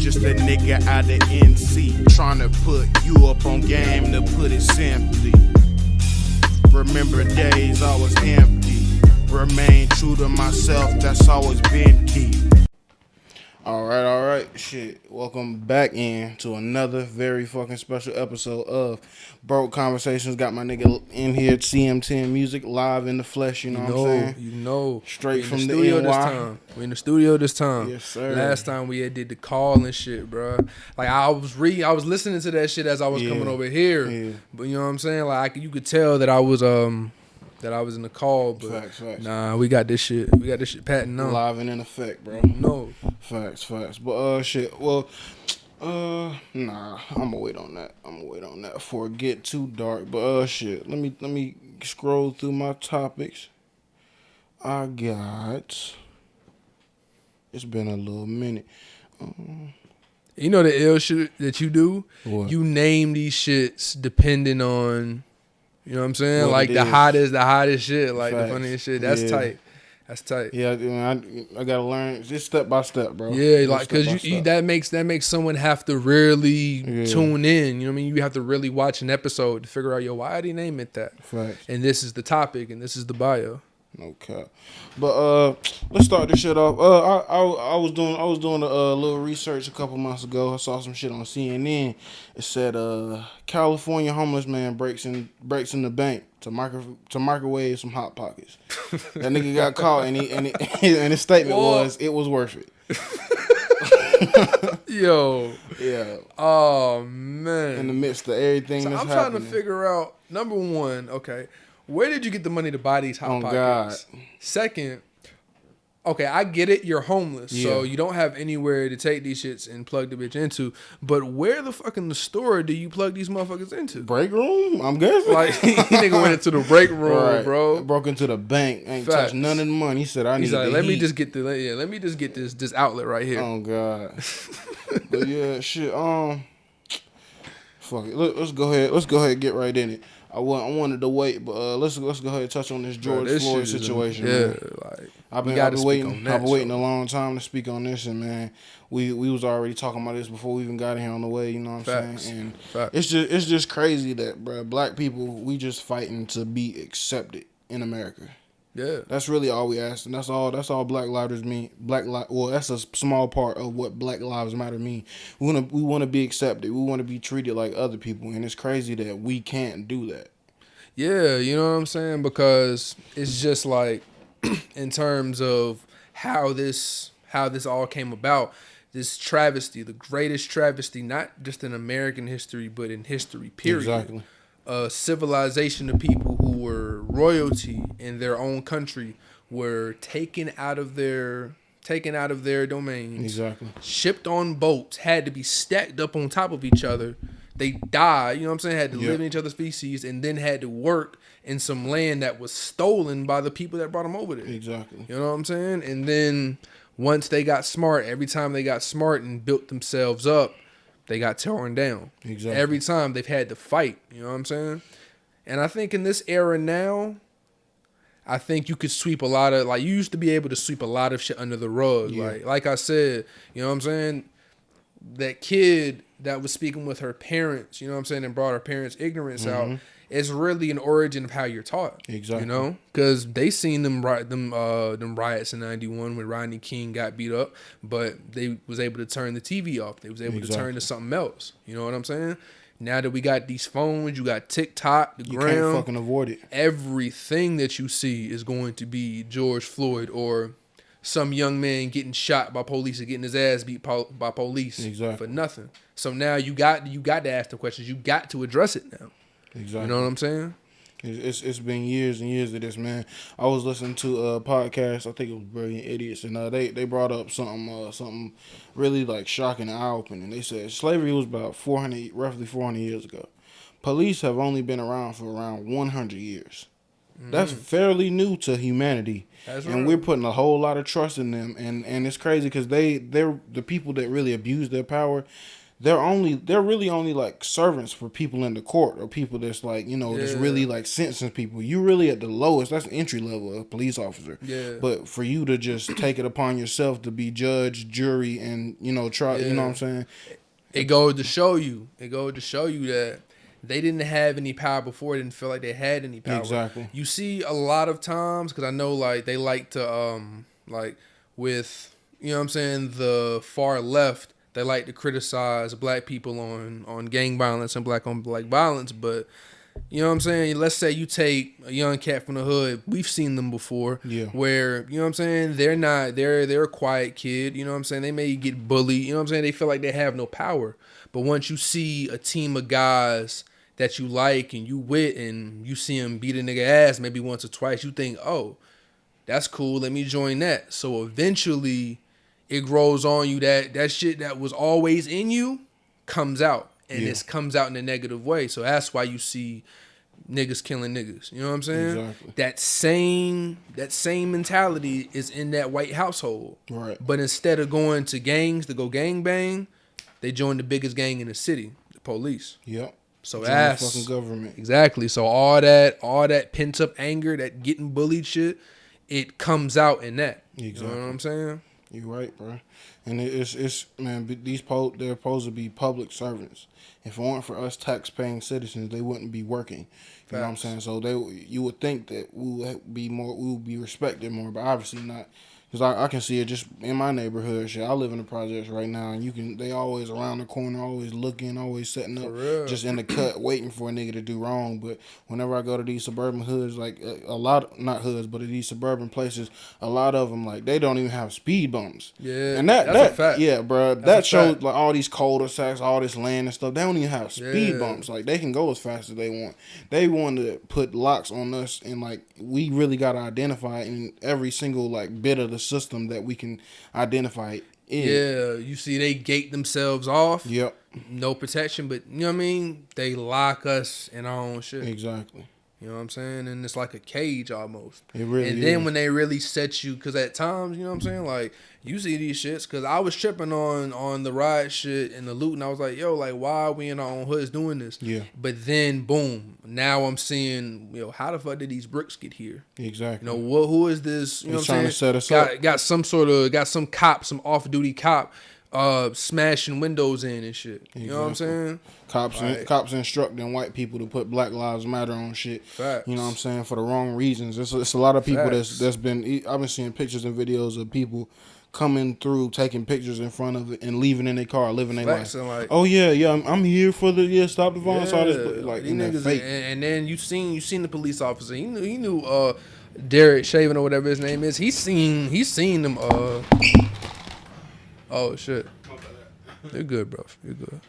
just a nigga out of NC, tryna put you up on game, to put it simply. Remember days I was empty, remain true to myself, that's always been key. Alright, shit. Welcome back to another very fucking special episode of Broke Conversations. Got my nigga in here, CM10 Music, live in the flesh, you know what I'm saying? You know. Straight from the studio NY. this time. We in the studio this time. Yes, sir. Last time we did the call and shit, bro. Like I was listening to that shit as I was coming over here. Yeah. But you know what I'm saying? Like you could tell that I was in the call, but facts. Nah, we got this shit. We got this shit patent on. Live and in effect, bro. No. Facts. But shit. Well, nah, I'ma wait on that before it get too dark. But shit. Let me scroll through my topics. I got. It's been a little minute. You know the ill shit that you do? What? You name these shits depending on, you know what I'm saying? What like the hottest shit, like Facts. The funniest shit. That's tight. That's tight. Yeah, I gotta learn just step by step, bro. Yeah, like because that makes someone have to really tune in. You know what I mean? You have to really watch an episode to figure out, why did he name it that? Facts. And this is the topic, and this is the bio. No cap. But let's start this shit off. I was doing a little research a couple months ago. I saw some shit on CNN. It said California homeless man breaks in the bank to microwave some hot pockets. That nigga got caught and his statement was it was worth it. Yo. Yeah. Oh man. In the midst of everything that's happening. I'm trying to figure out, number one, okay, where did you get the money to buy these hot pockets? God. Second, okay, I get it, you're homeless, so you don't have anywhere to take these shits and plug the bitch into. But where the fuck in the store do you plug these motherfuckers into? Break room, I'm guessing. Like, nigga went into the break room, right, bro. Broke into the bank, ain't touched none of the money. He said, He's like, let me just get this outlet right here. Oh God. But yeah, shit. Fuck it. Let's go ahead and get right in it. I wanted to wait, but let's go ahead and touch on this George Floyd situation. I've been waiting a long time to speak on this, and man, we was already talking about this before we even got in here on the way. You know what I'm saying? And it's just crazy that, bro, black people, we just fighting to be accepted in America. Yeah, that's really all we ask, and that's all Black Lives mean. Well, that's a small part of what Black Lives Matter mean. We want to be accepted. We want to be treated like other people, and it's crazy that we can't do that. Yeah, you know what I'm saying? Because it's just like, in terms of how this all came about, this travesty, the greatest travesty, not just in American history, but in history, period. Exactly. A civilization of people who were royalty in their own country were taken out of their domains. Exactly. Shipped on boats, had to be stacked up on top of each other. They died, you know what I'm saying, had to live in each other's species, and then had to work in some land that was stolen by the people that brought them over there. Exactly. You know what I'm saying? And then once they got smart, every time they got smart and built themselves up, they got torn down. Exactly. Every time they've had to fight. You know what I'm saying? And I think in this era now, I think you could sweep a lot of, like, you used to be able to sweep a lot of shit under the rug. Yeah. Like I said, you know what I'm saying? That kid that was speaking with her parents, you know what I'm saying, and brought her parents' ignorance out, is really an origin of how you're taught. Exactly. You know? Because they seen them riots in 91 when Rodney King got beat up, but they was able to turn the TV off. They was able to turn to something else. You know what I'm saying? Now that we got these phones, you got TikTok, the gram. You can't fucking avoid it. Everything that you see is going to be George Floyd or some young man getting shot by police or getting his ass beat by police for nothing. So now you got to ask the questions. You got to address it now. Exactly. You know what I'm saying? It's been years and years of this, man. I was listening to a podcast. I think it was Brilliant Idiots, and they brought up something really like shocking and eye-opening. They said slavery was about roughly 400 years ago. Police have only been around for around 100 years. That's fairly new to humanity. That's right. And we're putting a whole lot of trust in them. And it's crazy because they're the people that really abuse their power. they're really only like servants for people in the court or people that's like, you know, that's really like sentencing people. You really at the lowest, that's entry level of police officer. Yeah. But for you to just take it upon yourself to be judge, jury, and, you know, try, you know what I'm saying? It goes to show you that they didn't have any power before. They didn't feel like they had any power. Exactly. You see a lot of times, because I know like they like to like with, you know what I'm saying, the far left, they like to criticize black people on gang violence and black on black violence. But you know what I'm saying, let's say you take a young cat from the hood, we've seen them before, where, you know what I'm saying, they're a quiet kid, you know what I'm saying, they may get bullied, you know what I'm saying, they feel like they have no power. But once you see a team of guys that you like and you with, and you see them beat a nigga ass maybe once or twice, you think, oh, that's cool, let me join that. So eventually it grows on you that shit that was always in you comes out. And it comes out in a negative way. So that's why you see niggas killing niggas. You know what I'm saying? Exactly. That same mentality is in that white household. Right. But instead of going to gangs to go gang bang, they join the biggest gang in the city, the police. Yep. So join that's the fucking government. Exactly. So all that pent up anger, that getting bullied shit, it comes out in that. Exactly. You know what I'm saying? You're right, bro. And it's man, they're supposed to be public servants. If it weren't for us tax-paying citizens, they wouldn't be working. You know what I'm saying? So you would think that we would be respected more, but obviously not. Because I can see it just in my neighborhood. Shit, I live in the projects right now, and they always around the corner, always looking, always setting up, just in the cut, waiting for a nigga to do wrong. But whenever I go to these suburban hoods, like a lot, not hoods, but these suburban places, a lot of them, like, they don't even have speed bumps. Yeah, and that's a fact. Yeah, bro, that shows like all these cul-de-sacs, all this land and stuff. They don't even have speed bumps. Like, they can go as fast as they want. They want to put locks on us, and like we really got to identify in every single like bit of the system that we can identify in. Yeah, you see they gate themselves off. Yep. No protection, but you know what I mean? They lock us in our own shit. Exactly. You know what I'm saying? And it's like a cage almost. It really is. And then when they really set you, because at times, you know what I'm saying? Like, you see these shits, because I was tripping on the riot shit and the loot, and I was like, yo, like, why are we in our own hoods doing this? Yeah. But then, boom, now I'm seeing, you know, how the fuck did these bricks get here? Exactly. You know, who is this? You know what I'm saying? To set us up. Got some cop, some off-duty cop, smashing windows in and shit. You know what I'm saying? Cops instructing white people to put Black Lives Matter on shit. Facts. You know what I'm saying? For the wrong reasons. It's a lot of people that's been. I've been seeing pictures and videos of people coming through, taking pictures in front of it, and leaving in their car, living their life. Like, oh yeah, I'm here for the stop the violence. All this, like in that fake. And then you seen the police officer. He knew Derek Shaven or whatever his name is. He seen them. Oh shit. You're good, bro. You're good.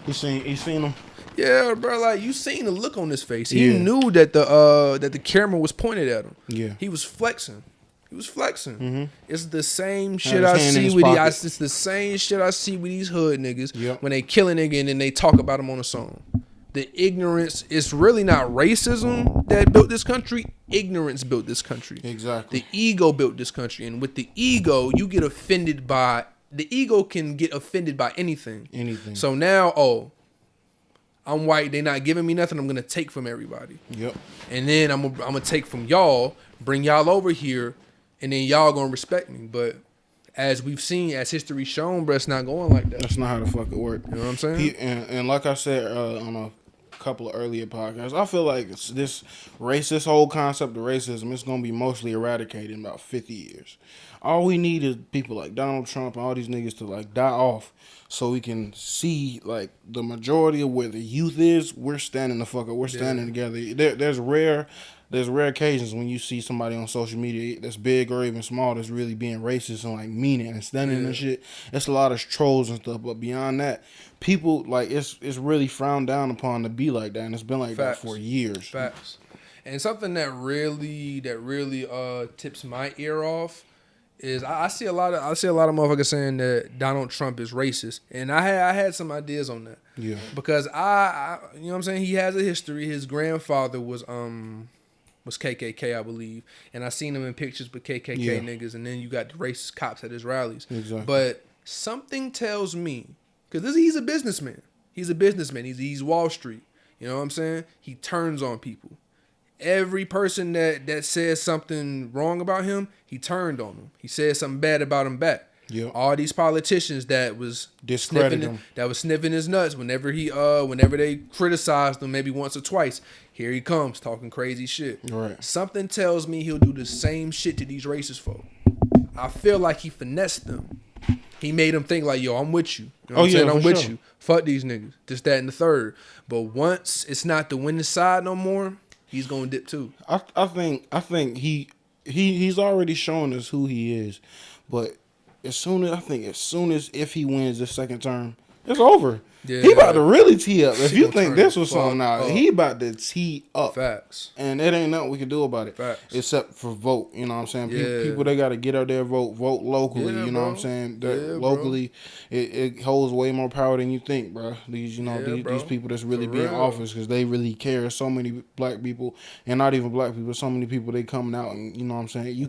He seen him. Yeah, bro. Like, you seen the look on his face. He knew that the camera was pointed at him. Yeah. He was flexing. Mm-hmm. It's the same shit I see with these. It's the same shit I see with these hood niggas when they kill a nigga and then they talk about him on a song. The ignorance, it's really not racism that built this country. Ignorance built this country. Exactly. The ego built this country. And with the ego, you get offended by... The ego can get offended by anything. Anything. So now, I'm white. They not giving me nothing. I'm going to take from everybody. Yep. And then I'm going to take from y'all, bring y'all over here, and then y'all going to respect me. But... as we've seen, as history's shown, bro, it's not going like that. That's not how the fuck it work. You know what I'm saying? And like I said on a couple of earlier podcasts, I feel like this whole concept of racism is going to be mostly eradicated in about 50 years. All we need is people like Donald Trump and all these niggas to like die off so we can see like the majority of where the youth is. We're standing the fuck up. We're standing together. There's rare occasions when you see somebody on social media that's big or even small that's really being racist and like mean it and standing and shit. It's a lot of trolls and stuff, but beyond that, people like it's really frowned down upon to be like that, and it's been like that for years. Facts. And something that really tips my ear off is I see a lot of motherfuckers saying that Donald Trump is racist, and I had some ideas on that. Yeah. Because I you know what I'm saying, he has a history. His grandfather was KKK, I believe, and I seen him in pictures with KKK niggas, and then you got the racist cops at his rallies. Exactly. But Something tells me, because he's a businessman. He's a businessman. He's Wall Street. You know what I'm saying? He turns on people. Every person that says something wrong about him, he turned on them. He said something bad about him back. Yep. All these politicians that was sniffing his nuts whenever they criticized him maybe once or twice, here he comes talking crazy shit. Right. Something tells me he'll do the same shit to these racist folk. I feel like he finessed them. He made them think like, yo, I'm with you. You know what I'm saying? I'm with you. Fuck these niggas. This, that, and the third. But once it's not the winning side no more, he's gonna dip too. I think he's already shown us who he is, but as soon as if he wins this second term, it's over. Yeah. He about to really tee up. If you think this was something out, he about to tee up. Facts. And it ain't nothing we can do about it. Facts. Except for vote. You know what I'm saying? Yeah. People, they got to get out there, vote locally. Yeah, you know what I'm saying? Locally, it holds way more power than you think, bro. These people that's really be in office, because they really care. So many black people, and not even black people, so many people, they coming out, and you know what I'm saying? You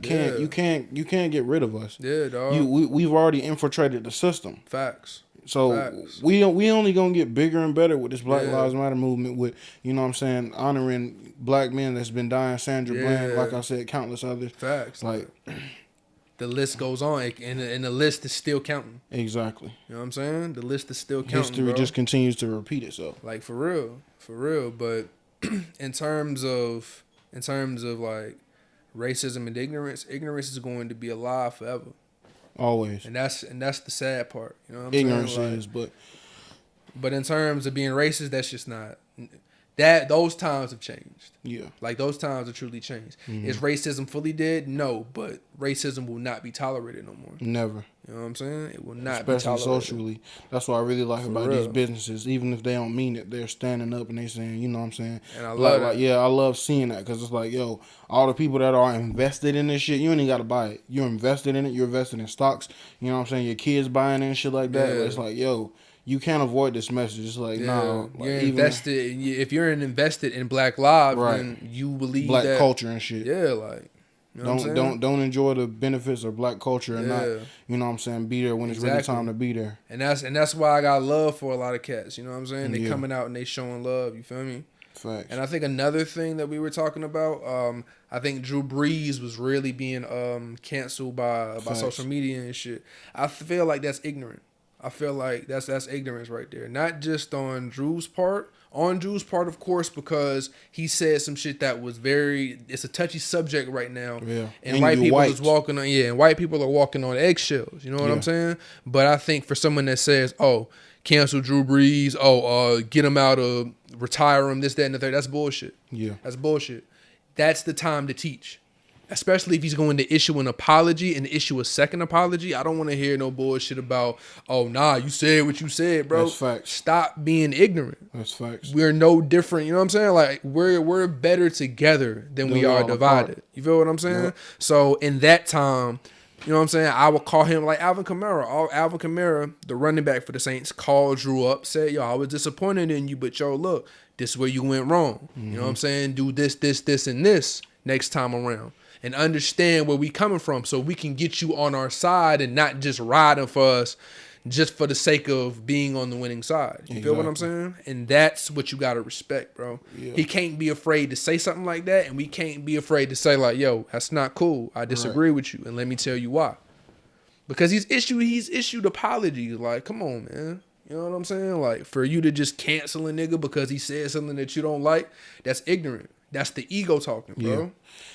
can't get rid of us. Yeah, dog. We've already infiltrated the system. Facts. So we only gonna get bigger and better with this Black Lives Matter movement, with, you know what I'm saying, honoring black men that's been dying, Sandra Bland, like I said, countless others. Facts. Like the list goes on, and the list is still counting. Exactly. You know what I'm saying? The list is still counting. History just continues to repeat itself. Like for real. But in terms of like racism and ignorance is going to be alive forever. Always. And that's the sad part. You know what I'm Ignorance saying? is, but in terms of being racist, that's just not. Those times have changed. Yeah. Like those times have truly changed. Mm-hmm. Is racism fully dead? No, but racism will not be tolerated no more. Never. You know what I'm saying? It will not be tolerated. Especially socially. That's what I really like about these businesses. Even if they don't mean it, they're standing up and they saying, you know what I'm saying? And I love that. I love seeing that, because it's like, yo, all the people that are invested in this shit, you ain't even got to buy it. You're invested in it. You're invested in stocks. You know what I'm saying? Your kids buying it and shit like that. Yeah. It's like, yo, you can't avoid this message. It's like, no. Like, you're invested. If you're invested in Black lives, then you believe Black culture and shit. Yeah, like. You know don't enjoy the benefits of Black culture and not, you know what I'm saying, be there when it's really time to be there. And that's why I got love for a lot of cats. You know what I'm saying? They coming out and they showing love. You feel me? Facts. And I think another thing that we were talking about, I think Drew Brees was really being canceled by social media and shit. I feel like that's ignorant. I feel like that's ignorance right there. Not just on Drew's part. On Drew's part, of course, because he said some shit that was it's a touchy subject right now. Yeah. And white people are walking on eggshells. You know what I'm saying? But I think for someone that says, oh, cancel Drew Brees, get him out of, retire him, this, that, and the third, that's bullshit. Yeah. That's bullshit. That's the time to teach. Especially if he's going to issue an apology and issue a second apology. I don't want to hear no bullshit about, oh, nah, you said what you said, bro. That's facts. Stop being ignorant. That's facts. We're no different. You know what I'm saying? Like, we're better together than we are divided. Apart. You feel what I'm saying? Yep. So, in that time, you know what I'm saying, I would call him like Alvin Kamara. Alvin Kamara, the running back for the Saints, called Drew up, said, yo, I was disappointed in you, but yo, look, this is where you went wrong. Mm-hmm. You know what I'm saying? Do this, and this next time around. And understand where we coming from, so we can get you on our side and not just riding for us just for the sake of being on the winning side. You feel what I'm saying? And that's what you got to respect, bro. Yeah. He can't be afraid to say something like that, and we can't be afraid to say like, yo, that's not cool. I disagree with you, and let me tell you why. Because he's issued apologies. Like, come on, man. You know what I'm saying? Like, for you to just cancel a nigga because he said something that you don't like, that's ignorant. That's the ego talking, bro. Yeah.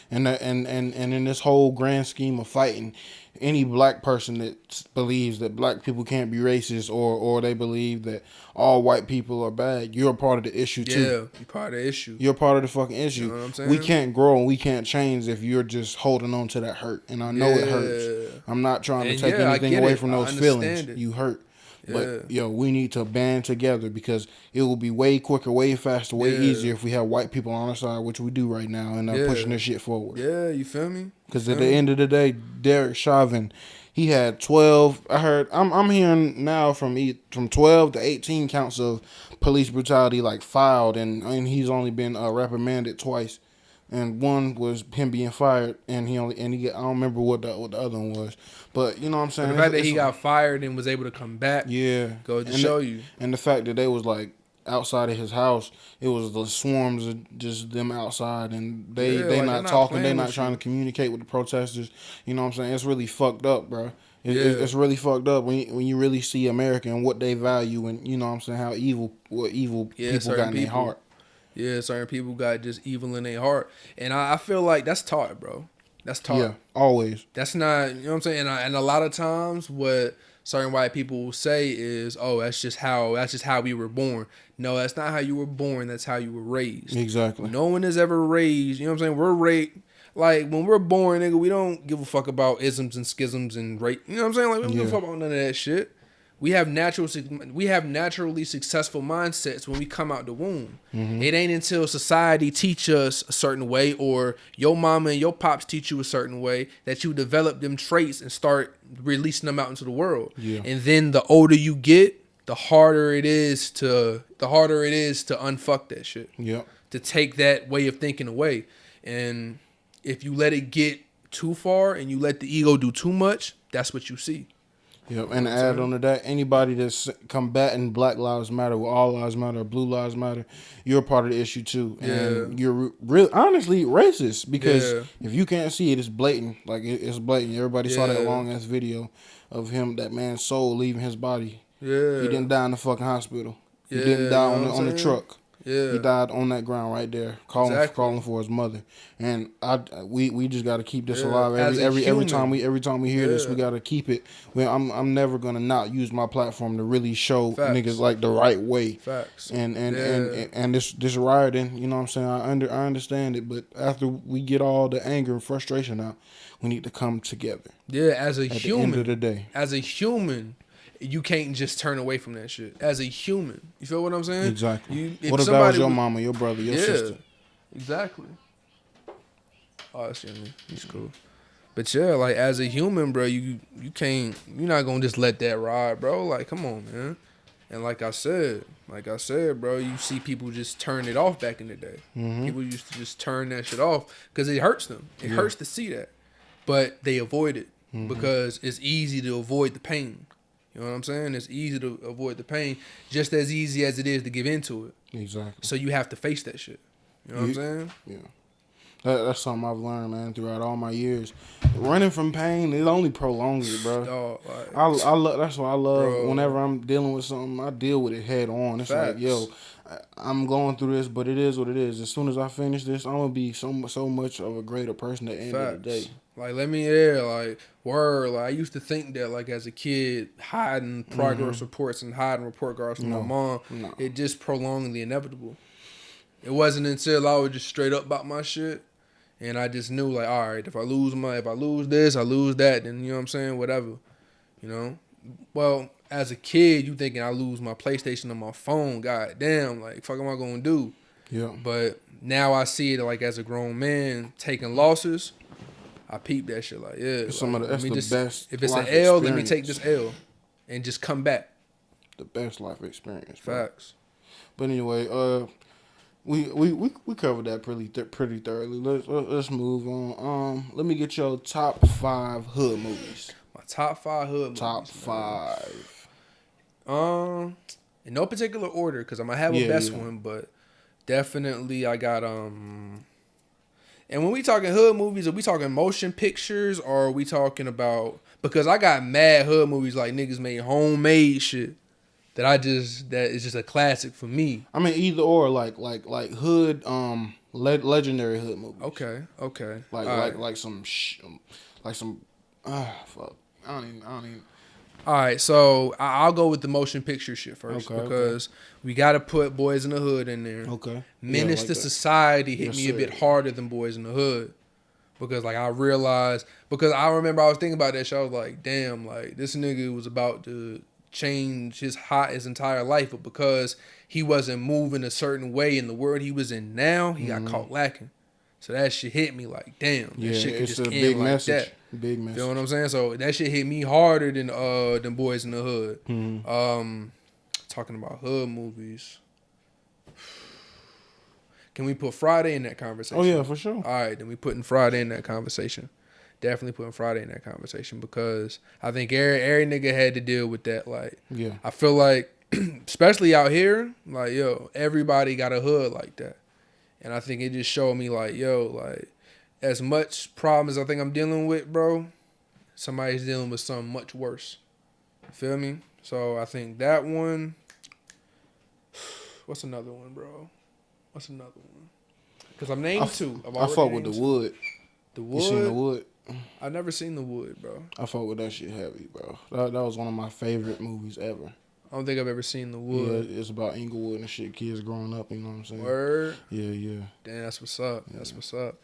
And in this whole grand scheme of fighting, any black person that believes that black people can't be racist or they believe that all white people are bad, you're a part of the issue too. Yeah, you're part of the issue. You're part of the fucking issue. You know what I'm saying? We can't grow and we can't change if you're just holding on to that hurt. And I know it hurts. I'm not trying to take anything away from those feelings. You hurt. But, we need to band together, because it will be way quicker, way faster, way easier if we have white people on our side, which we do right now, and pushing this shit forward. Yeah, you feel me? Because at the end of the day, Derek Chauvin, he had 12. I heard, I'm hearing now from 12 to 18 counts of police brutality, like, filed, and he's only been reprimanded twice. and one was him being fired, and he I don't remember what the other one was, but you know what I'm saying. The fact that he got fired and was able to come back, goes to show you. And the fact that they was like outside of his house, it was the swarms of just them outside, and they not talking, they not trying to communicate with the protesters. You know what I'm saying? It's really fucked up, bro. It's really fucked up when you really see America and what they value, and you know what I'm saying, how evil people got in their heart. Yeah, certain people got just evil in their heart, and I feel like that's taught, bro. That's taught. Yeah, always. That's not, you know what I'm saying. And a lot of times, what certain white people will say is, "Oh, that's just how we were born." No, that's not how you were born. That's how you were raised. Exactly. No one is ever raised. You know what I'm saying? We're raised. Like, when we're born, nigga, we don't give a fuck about isms and schisms and rape. You know what I'm saying? Like, we don't give a fuck about none of that shit. We have naturally successful mindsets when we come out the womb. Mm-hmm. It ain't until society teach us a certain way, or your mama and your pops teach you a certain way, that you develop them traits and start releasing them out into the world. Yeah. And then the older you get, the harder it is to unfuck that shit. Yep. To take that way of thinking away. And if you let it get too far and you let the ego do too much, that's what you see. Yep, and to add on to that, anybody that's combating Black Lives Matter, or All Lives Matter, or Blue Lives Matter, you're a part of the issue too. And you're really, honestly, racist, because if you can't see it, it's blatant. Like, it's blatant. Everybody saw that long-ass video of that man's soul leaving his body. Yeah. He didn't die in the fucking hospital. He didn't die on the truck. Yeah. He died on that ground right there, calling for his mother. And we just got to keep this alive. Every time we hear this, we got to keep it. I'm never gonna not use my platform to really show niggas like the right way. Facts. And this rioting, you know what I'm saying? I understand it, but after we get all the anger and frustration out, we need to come together. Yeah, as a human. At the end of the day. As a human, you can't just turn away from that shit. As a human. You feel what I'm saying? Exactly. What if that was your mama, your brother, your sister? Exactly. Oh, that's Jimmy. He's cool. But yeah, like, as a human, bro, you're not gonna just let that ride, bro. Like, come on, man. And like I said, bro, you see people just turn it off back in the day. Mm-hmm. People used to just turn that shit off because it hurts them. It hurts to see that. But they avoid it because it's easy to avoid the pain. You know what I'm saying? It's easy to avoid the pain, just as easy as it is to give into it. Exactly. So you have to face that shit. You know what I'm saying? Yeah. That's something I've learned, man, throughout all my years. Running from pain, it only prolongs it, bro. That's why I love whenever I'm dealing with something, I deal with it head on. It's like, yo, I'm going through this, but it is what it is. As soon as I finish this, I'm gonna be so much of a greater person at the end of the day. Like, I used to think that, like, as a kid, hiding progress reports and hiding report cards from my mom, it just prolonged the inevitable. It wasn't until I was just straight up about my shit, and I just knew, like, all right, if I lose this, I lose that, then, you know what I'm saying, whatever, you know? Well, as a kid, you thinking I lose my PlayStation or my phone, goddamn, like, fuck am I gonna do? Yeah. But now I see it, like, as a grown man, taking losses, I peep that shit, like, that's the best. If it's an L, let me take this L and just come back. The best life experience. Bro. Facts. But anyway, we covered that pretty thoroughly. Let's move on. Let me get your top 5 hood movies. My top 5 hood movies. Top 5. In no particular order, because I'm gonna have a best one, but definitely I got And when we talking hood movies, are we talking motion pictures, or are we talking about, because I got mad hood movies like niggas made homemade shit that is just a classic for me. I mean, either or, like hood, legendary hood movies. Okay. Like some fuck. I don't even. All right, so I'll go with the motion picture shit first, because we got to put Boys in the Hood in there. Okay. Menace to Society hit me a bit harder than Boys in the Hood, because like I realized, because I remember I was thinking about that show, I was like, damn, like this nigga was about to change his entire life, but because he wasn't moving a certain way in the world he was in now, he got caught lacking. So that shit hit me like, damn, that shit could just end big like message. that. Big message. You know what I'm saying? So that shit hit me harder than Boys in the Hood. Talking about hood movies. Can we put Friday in that conversation? Oh yeah, for sure. All right, then we putting Friday in that conversation. Definitely putting Friday in that conversation because I think every nigga had to deal with that. Like, yeah, I feel like, especially out here, like, yo, everybody got a hood like that. And I think it just showed me, like, yo, like, as much problems I think I'm dealing with, bro, somebody's dealing with something much worse. Feel me? So I think that one. What's another one, bro? What's another one? Because I'm named two. I fuck with The Wood. The Wood? You seen The Wood? I never seen The Wood, bro. I fuck with that shit heavy, bro. That was one of my favorite movies ever. I don't think I've ever seen The Wood. Yeah, it's about Inglewood and shit, kids growing up, you know what I'm saying? Word? Yeah. Damn, that's what's up. That's what's up.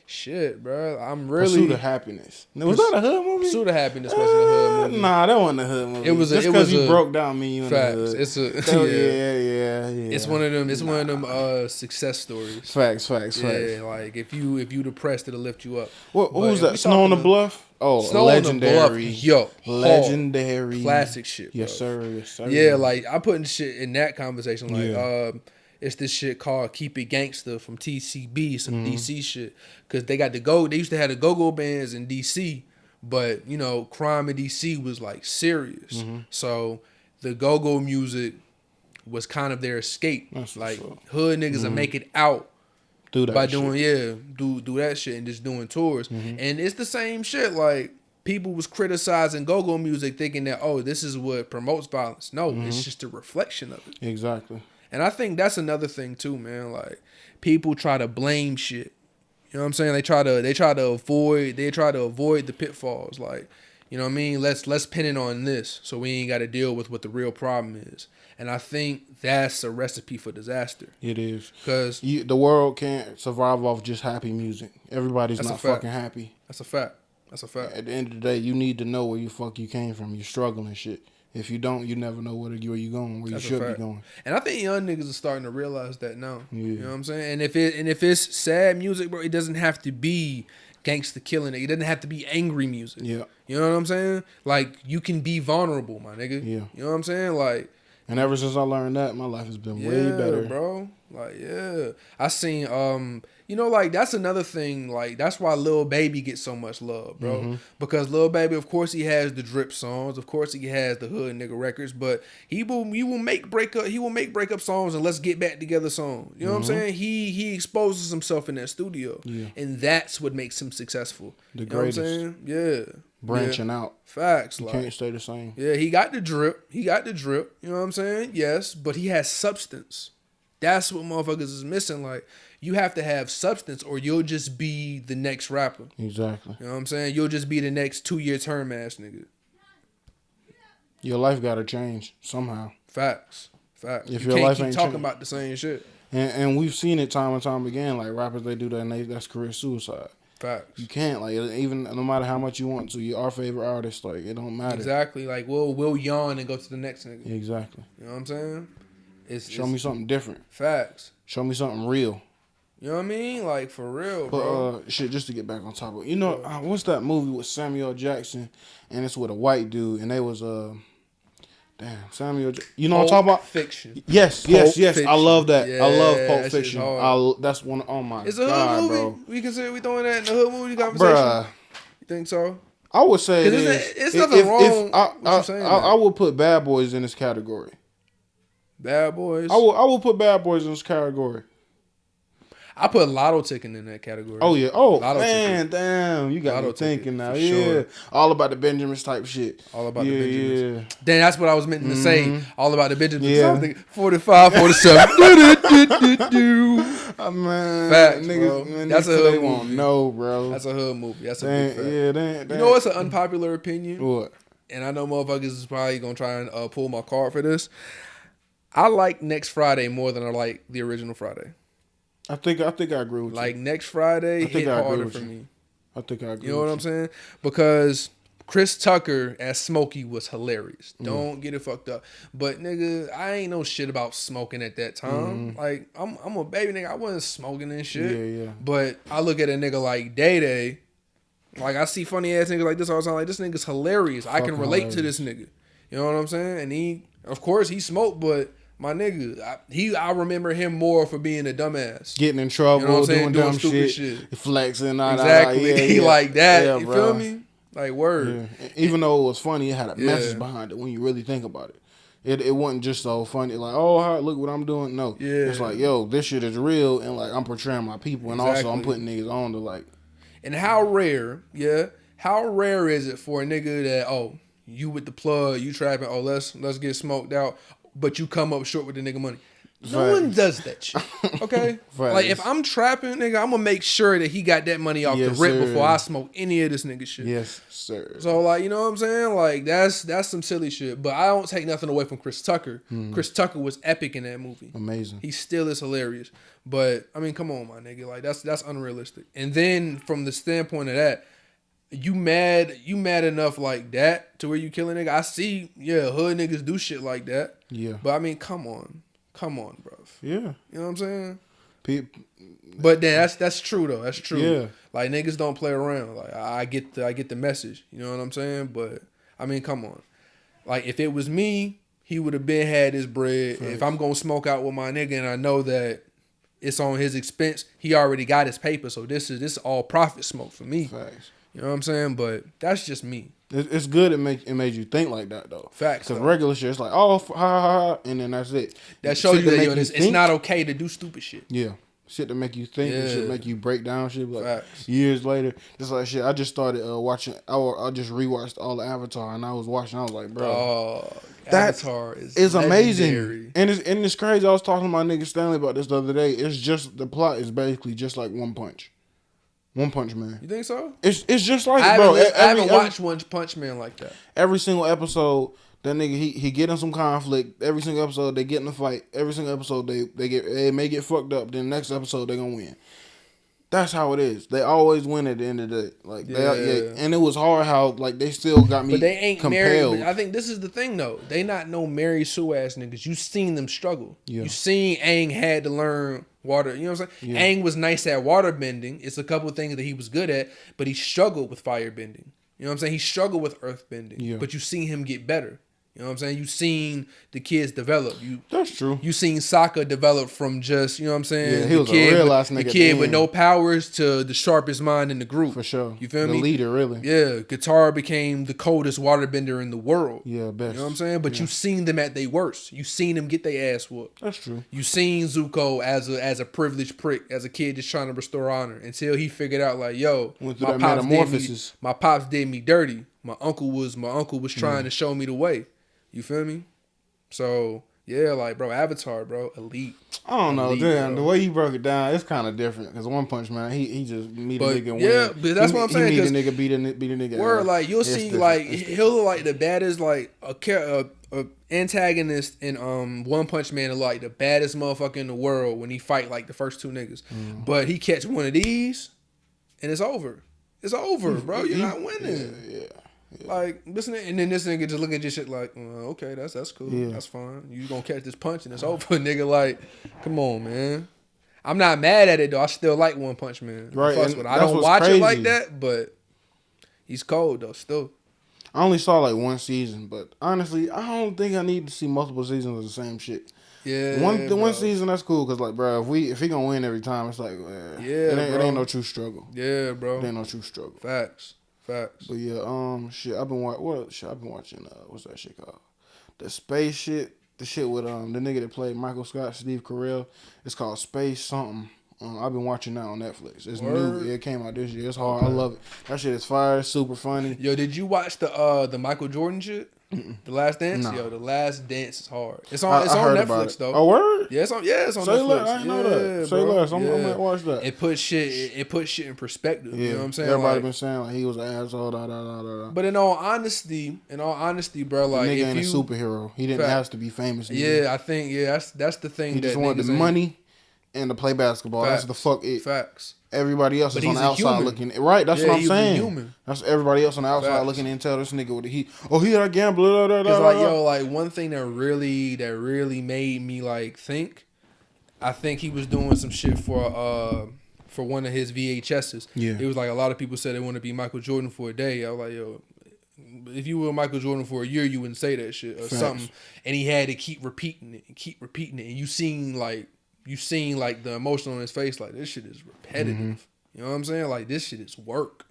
Shit, bro. I'm really... Pursuit of Happiness. Was that a hood movie? Pursuit of Happiness wasn't a hood movie. Nah, that wasn't a hood movie. It was just because you broke down me in the hood. It's a... Yeah. It's one of them success stories. Facts. Yeah, like if you depressed, it'll lift you up. What was that? Snow on the Bluff? Oh, Snow legendary. On the Bluff. Yo, legendary. Classic shit, bro. Yes, sir. Yeah, like I putting shit in that conversation. Like, it's this shit called Keep It Gangsta from TCB, some DC shit. Because they used to have the go-go bands in DC, but, you know, crime in DC was, like, serious. So the go-go music was kind of their escape. That's like, hood niggas will make it out by doing, do that shit and just doing tours. And it's the same shit, like, people was criticizing go-go music thinking that, oh, this is what promotes violence. No, it's just a reflection of it. Exactly. And I think that's another thing too, man. Like, people try to blame shit. You know what I'm saying? They try to avoid the pitfalls. Like, you know what I mean? Let's pin it on this so we ain't got to deal with what the real problem is. And I think that's a recipe for disaster. It is. Because the world can't survive off just happy music. Everybody's not fucking happy. That's a fact. At the end of the day, you need to know where you came from. You're struggling shit. If you don't, you never know where you going, where you should be going. And I think young niggas are starting to realize that now. Yeah. You know what I'm saying? And if it's sad music, bro, it doesn't have to be gangster killing it. It doesn't have to be angry music. Yeah. You know what I'm saying? Like, you can be vulnerable, my nigga. Yeah. You know what I'm saying? Like, and ever since I learned that, my life has been way better, bro. Like, yeah, I seen you know, like, that's another thing. Like, that's why Lil Baby gets so much love, bro. Because Lil Baby, of course, he has the drip songs. Of course, he has the hood nigga records. But he will make breakup songs and let's get back together songs. You know what I'm saying? He exposes himself in that studio, and that's what makes him successful. The greatest. Know what I'm saying? Yeah. Branching out. Facts. You can't stay the same. Yeah, he got the drip. You know what I'm saying? Yes, but he has substance. That's what motherfuckers is missing. Like, you have to have substance or you'll just be the next rapper. Exactly. You know what I'm saying? You'll just be the next 2-year term ass nigga. Your life gotta change somehow. Facts. If you your can't life keep ain't talking change. about the same shit. And we've seen it time and time again. Like, rappers, they do that and that's career suicide. Facts. You can't, like, even no matter how much you want to, you're our favorite artist. Like, it don't matter. Exactly. Like, we'll yawn and go to the next nigga. Exactly. You know what I'm saying? Show me something different. Facts. Show me something real. You know what I mean? Like, for real, bro. Shit, just to get back on top of it. You know, what's that movie with Samuel Jackson? And it's with a white dude. And they was, Samuel Jackson. You know what I'm talking about? Fiction. Yes. Fiction. I love that. Yeah, I love Pulp Fiction. That's one, oh my God, it's a hood movie. bro. We consider we throwing that in the hood movie conversation? Bruh. You think so? I would say it's nothing wrong. I would put Bad Boys in this category. Bad Boys? I will put Bad Boys in this category. I put Lotto Ticking in that category. Oh, yeah. Oh, Lotto man, Ticket. damn. You got Lotto me thinking now. Ticket, Yeah. sure. All about the Benjamins type shit. All about the Benjamins. Yeah. Then that's what I was meant to say. All about the Benjamins. Yeah. I was thinking 45, 47. Man. Facts, niggas, bro. Man, that's a hood hood movie. Won't know, bro. That's a hood movie. That's a big fact. Yeah, You know what's an unpopular opinion? What? And I know motherfuckers is probably going to try and pull my card for this. I like Next Friday more than I like the original Friday. I think I agree with you. Like, Next Friday hit harder for me. I think I agree. You know what I'm saying? Because Chris Tucker as Smokey was hilarious. Don't get it fucked up. But nigga, I ain't know shit about smoking at that time. Like, I'm a baby nigga. I wasn't smoking and shit. Yeah. But I look at a nigga like Day Day. Like, I see funny ass niggas like this all the time. Like, this nigga's hilarious. I can relate to this nigga. You know what I'm saying? And he, of course, he smoked, but my nigga, I remember him more for being a dumbass, getting in trouble, you know what I'm saying? Doing stupid shit, flexing, exactly. He like that. You feel me? Like word. Yeah. Even though it was funny, it had a message behind it when you really think about it. It wasn't just so funny, like, oh, look what I'm doing. No, it's like, yo, this shit is real, and like I'm portraying my people, and also I'm putting niggas on to like. And how rare is it for a nigga that, oh, you with the plug, you trapping, oh, let's get smoked out, but you come up short with the nigga money. No one does that shit. Okay? Like, if I'm trapping, nigga, I'm gonna make sure that he got that money off the rip before I smoke any of this nigga shit. Yes, sir. So, like, you know what I'm saying? Like, that's some silly shit. But I don't take nothing away from Chris Tucker. Chris Tucker was epic in that movie. Amazing. He still is hilarious. But, I mean, come on, my nigga. Like, that's unrealistic. And then, from the standpoint of that, you mad enough like that to where you kill a nigga? I see, hood niggas do shit like that. Yeah. But, I mean, come on, bro. Yeah. You know what I'm saying? But then that's true though. That's true. Yeah. Like niggas don't play around. Like I get the message. You know what I'm saying? But I mean, come on. Like if it was me, he would have been had his bread. Right. If I'm gonna smoke out with my nigga and I know that it's on his expense, he already got his paper. So this is all profit smoke for me. Facts. You know what I'm saying? But that's just me. It's good. It made you think like that though. Facts. Because regular shit, it's like ha ha ha, and then that's it. That shows you that it's not okay to do stupid shit. Yeah, shit to make you think, and shit make you break down shit. Like years later, just like shit. I just started watching. I just rewatched all the Avatar, and I was watching. I was like, bro, that Avatar is amazing, and it's crazy. I was talking to my nigga Stanley about this the other day. It's just the plot is basically just like One Punch. One Punch Man. You think so? It's just like I haven't watched One Punch Man like that. Every single episode, that nigga he get in some conflict. Every single episode they get in a fight. Every single episode they may get fucked up. Then the next episode they gonna win. That's how it is. They always win at the end of the day. Like and it was hard how like they still got me. But they ain't compelled. married. I think this is the thing though. They not no Mary Sue ass niggas. You seen them struggle. Yeah. You seen Aang had to learn water. You know what I'm saying? Yeah. Aang was nice at water bending. It's a couple of things that he was good at, but he struggled with fire bending. You know what I'm saying? He struggled with earth bending. Yeah. But you seen him get better. You know what I'm saying? You seen the kids develop. That's true. You seen Sokka develop from just, you know what I'm saying? Yeah, he was a real ass nigga. The kid with no powers to the sharpest mind in the group. For sure. You feel me? The leader, really. Yeah. Katara became the coldest waterbender in the world. Yeah, best. You know what I'm saying? But you seen them at their worst. You seen them get their ass whooped. That's true. You seen Zuko as a privileged prick, as a kid just trying to restore honor until he figured out like, yo, my pops did me dirty. My uncle was trying to show me the way. You feel me? So yeah, like bro, Avatar, bro, elite. I don't know, damn. The way you broke it down, it's kind of different. Cause One Punch Man, he just meet a nigga and win. But that's what I'm saying. He meet a nigga, beat a nigga. Word, like you'll see, different. Like he'll look like the baddest, like a antagonist in One Punch Man, is like the baddest motherfucker in the world when he fight like the first two niggas. But he catch one of these, and it's over. It's over, bro. You're not winning. Yeah. Like this nigga, and then this nigga just looking at your shit like, okay, that's cool, that's fine. You gonna catch this punch and it's over, nigga. Like, come on, man. I'm not mad at it though. I still like One Punch Man. Right, I don't watch it like that, but he's cold though. Still, I only saw like one season, but honestly, I don't think I need to see multiple seasons of the same shit. Yeah, one season that's cool because like, bro, if he gonna win every time, it's like, it ain't no true struggle. Yeah, bro, it ain't no true struggle. Facts. But yeah, shit. I've been watching. What's that shit called? The space shit. The shit with the nigga that played Michael Scott, Steve Carell. It's called Space something. I've been watching that on Netflix. It's new. It came out this year. It's hard. I love it. That shit is fire. Super funny. Yo, did you watch the Michael Jordan shit? The Last Dance? No. Yo, The Last Dance is hard. It's on Netflix though. Oh, word? Yeah, it's on Netflix. Say less. I ain't know that. Say less. I'm gonna watch that. It puts shit in perspective. Yeah. You know what I'm saying? Everybody been saying like he was an asshole. Da. But in all honesty, bro, like the nigga ain't a superhero. He didn't have to be famous. Yeah, I think that's the thing. He just wanted the money and to play basketball. Facts. That's the fuck it. Facts. Everybody else is on the outside looking. Right, that's what I'm saying. Human. That's everybody else on the outside looking in and tell this nigga what he a gambler. Because like yo, like one thing that really made me like think, I think he was doing some shit for one of his VHSs. Yeah. It was like a lot of people said they want to be Michael Jordan for a day. I was like, yo, Mm-hmm. If you were Michael Jordan for a year, you wouldn't say that shit or something. And he had to keep repeating it and keep repeating it. And you seen like the emotion on his face, like this shit is repetitive. Mm-hmm. You know what I'm saying? Like this shit is work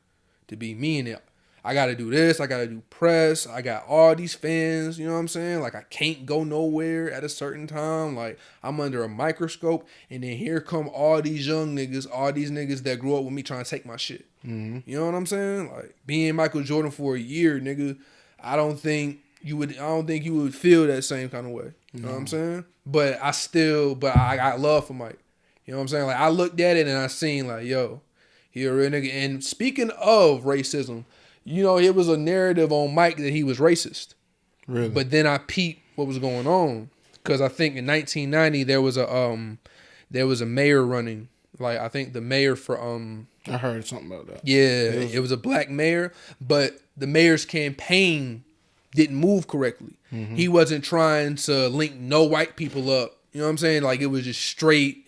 to be me in it. I gotta do this, I gotta do press, I got all these fans, you know what I'm saying? Like I can't go nowhere at a certain time. Like I'm under a microscope, and then here come all these young niggas, all these niggas that grew up with me trying to take my shit. Mm-hmm. You know what I'm saying? Like being Michael Jordan for a year, nigga, I don't think you would feel that same kind of way. You know what I'm saying? But I got love for Mike. You know what I'm saying? Like I looked at it and I seen like, yo, he a real nigga. And speaking of racism, you know, it was a narrative on Mike that he was racist. Really? But then I peeped what was going on, because I think in 1990 there was a mayor running. Like I think the mayor for I heard something about that. Yeah, it was a black mayor, but the mayor's campaign didn't move correctly. Mm-hmm. He wasn't trying to link no white people up. You know what I'm saying? Like it was just straight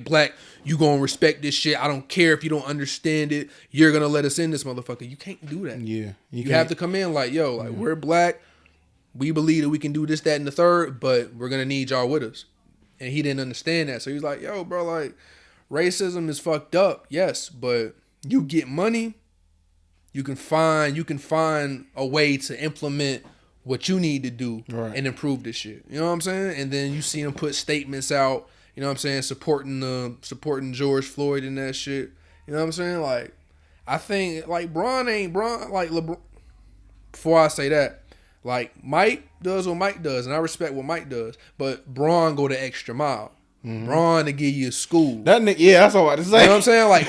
black. You gonna respect this shit. I don't care if you don't understand it. You're gonna let us in this motherfucker. You can't do that. Yeah. You have to come in like, yo, like we're black. We believe that we can do this, that, and the third, but we're gonna need y'all with us. And he didn't understand that. So he's like, yo, bro, like racism is fucked up, yes, but you get money, you can find a way to implement what you need to do and improve this shit. You know what I'm saying? And then you see him put statements out, you know what I'm saying, supporting George Floyd and that shit. You know what I'm saying? Like, I think like Bron like LeBron. Before I say that, like Mike does what Mike does, and I respect what Mike does, but Bron go the extra mile. Mm-hmm. Bron to give you a school. That nigga, yeah, that's all I to say. You know what I'm saying? Like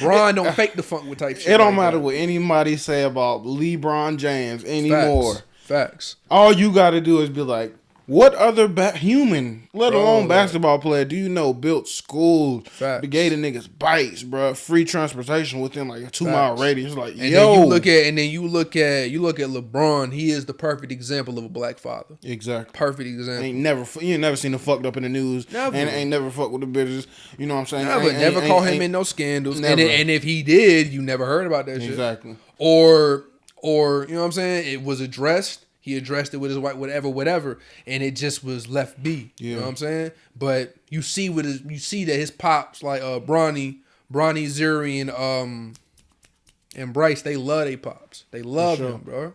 Bron don't fake the funk with type shit. It don't matter what anybody say about LeBron James anymore. Facts. All you got to do is be like, what other human, let alone basketball player, do you know built schools, to gave the niggas bikes, bro, free transportation within like a 2-mile radius? Like, and then you look at LeBron. He is the perfect example of a black father. Exactly, perfect example. You ain't never seen him fucked up in the news. Never. And ain't never fucked with the bitches. You know what I'm saying? Never caught him in no scandals. And if he did, you never heard about that shit. Exactly. Or you know what I'm saying? It was addressed. He addressed it with his white whatever, and it just was left be. Yeah. You know what I'm saying? But you see that his pops like Bronny, Zuri, and Bryce, they love their pops. They love him, bro.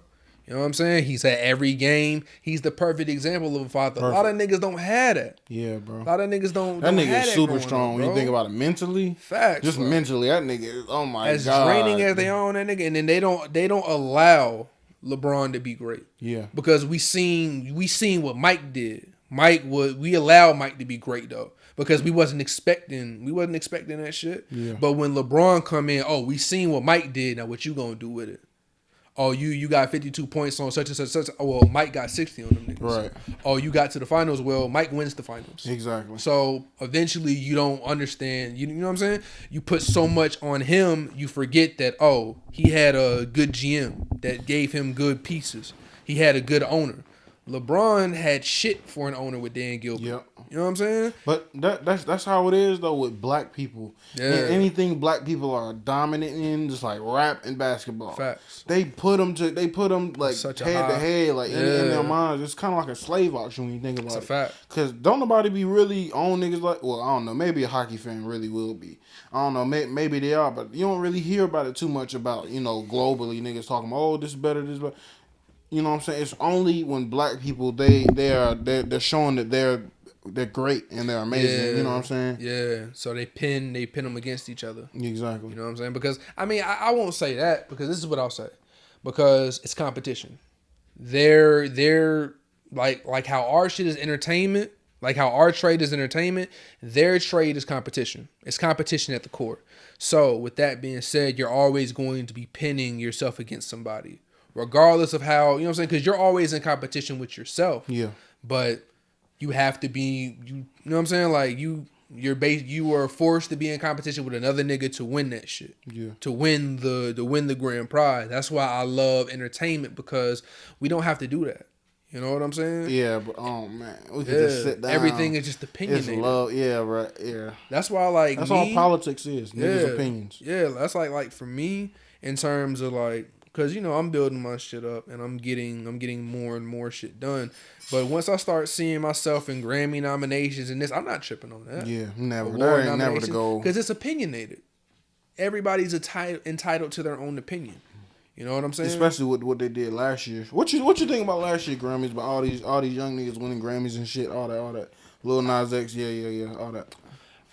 You know what I'm saying? He's at every game. He's the perfect example of a father. Perfect. A lot of niggas don't have that. Yeah, bro. A lot of niggas don't. That nigga is super strong when you think about it mentally. Facts. Just mentally, that nigga is, oh my god. As draining as they own that nigga, and then they don't allow LeBron to be great. Yeah. Because we seen what Mike did. We allowed Mike to be great though. Because we wasn't expecting that shit. Yeah. But when LeBron come in, we seen what Mike did. Now what you gonna do with it? Oh, you got 52 points on such and such. Oh, well, Mike got 60 on them niggas. Right. Oh, you got to the finals. Well, Mike wins the finals. Exactly. So eventually you don't understand. You know what I'm saying? You put so much on him, you forget that, he had a good GM that gave him good pieces. He had a good owner. LeBron had shit for an owner with Dan Gilbert. Yep. You know what I'm saying? But that's how it is though with black people. Yeah. Anything black people are dominant in, just like rap and basketball. Facts. They put them like head to head, like in their minds. It's kind of like a slave auction when you think about it. It's a fact. Because don't nobody be really on niggas like. Well, I don't know. Maybe a hockey fan really will be. I don't know. Maybe they are, but you don't really hear about it too much about globally niggas talking about this is better, this is better. You know what I'm saying? It's only when black people they're showing that they're great and they're amazing. Yeah. You know what I'm saying? Yeah. So they pin them against each other. Exactly. You know what I'm saying? Because I won't say that, because this is what I'll say. Because it's competition. They're like how our shit is entertainment, like how our trade is entertainment, their trade is competition. It's competition at the core. So with that being said, you're always going to be pinning yourself against somebody. Regardless of how, you know what I'm saying? Because you're always in competition with yourself. Yeah. But you have to be, you know what I'm saying? Like you are forced to be in competition with another nigga to win that shit. Yeah. To win the grand prize. That's why I love entertainment, because we don't have to do that. You know what I'm saying? Yeah, but oh man, we can just sit down. Everything is just opinionated. It's love, yeah, right, yeah. That's why that's all politics is. Niggas' opinions. Yeah, that's like for me in terms of like because I'm building my shit up and I'm getting more and more shit done. But once I start seeing myself in Grammy nominations and this, I'm not tripping on that. Yeah, never. That ain't never the goal. Because it's opinionated. Everybody's entitled to their own opinion. You know what I'm saying? Especially with what they did last year. What you think about last year Grammys? About all these young niggas winning Grammys and shit, all that. Lil Nas X, yeah, all that.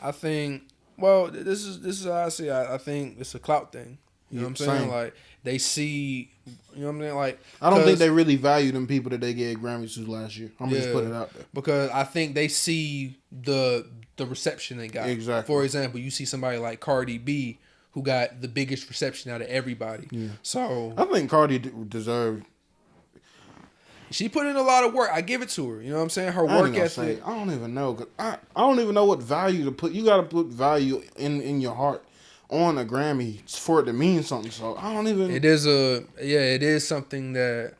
I think. Well, this is how I see it. I think it's a clout thing. You know what I'm saying? Same. Like they see. You know what I'm saying? Like I don't think they really value them people that they gave Grammys to last year. I'm gonna just put it out there because I think they see the reception they got. Exactly. For example, you see somebody like Cardi B, who got the biggest reception out of everybody. Yeah. So I think Cardi deserved. She put in a lot of work. I give it to her. You know what I'm saying? Her work ethic. I don't even know. I don't even know what value to put. You got to put value in your heart on a Grammy for it to mean something. So I don't even. It is something that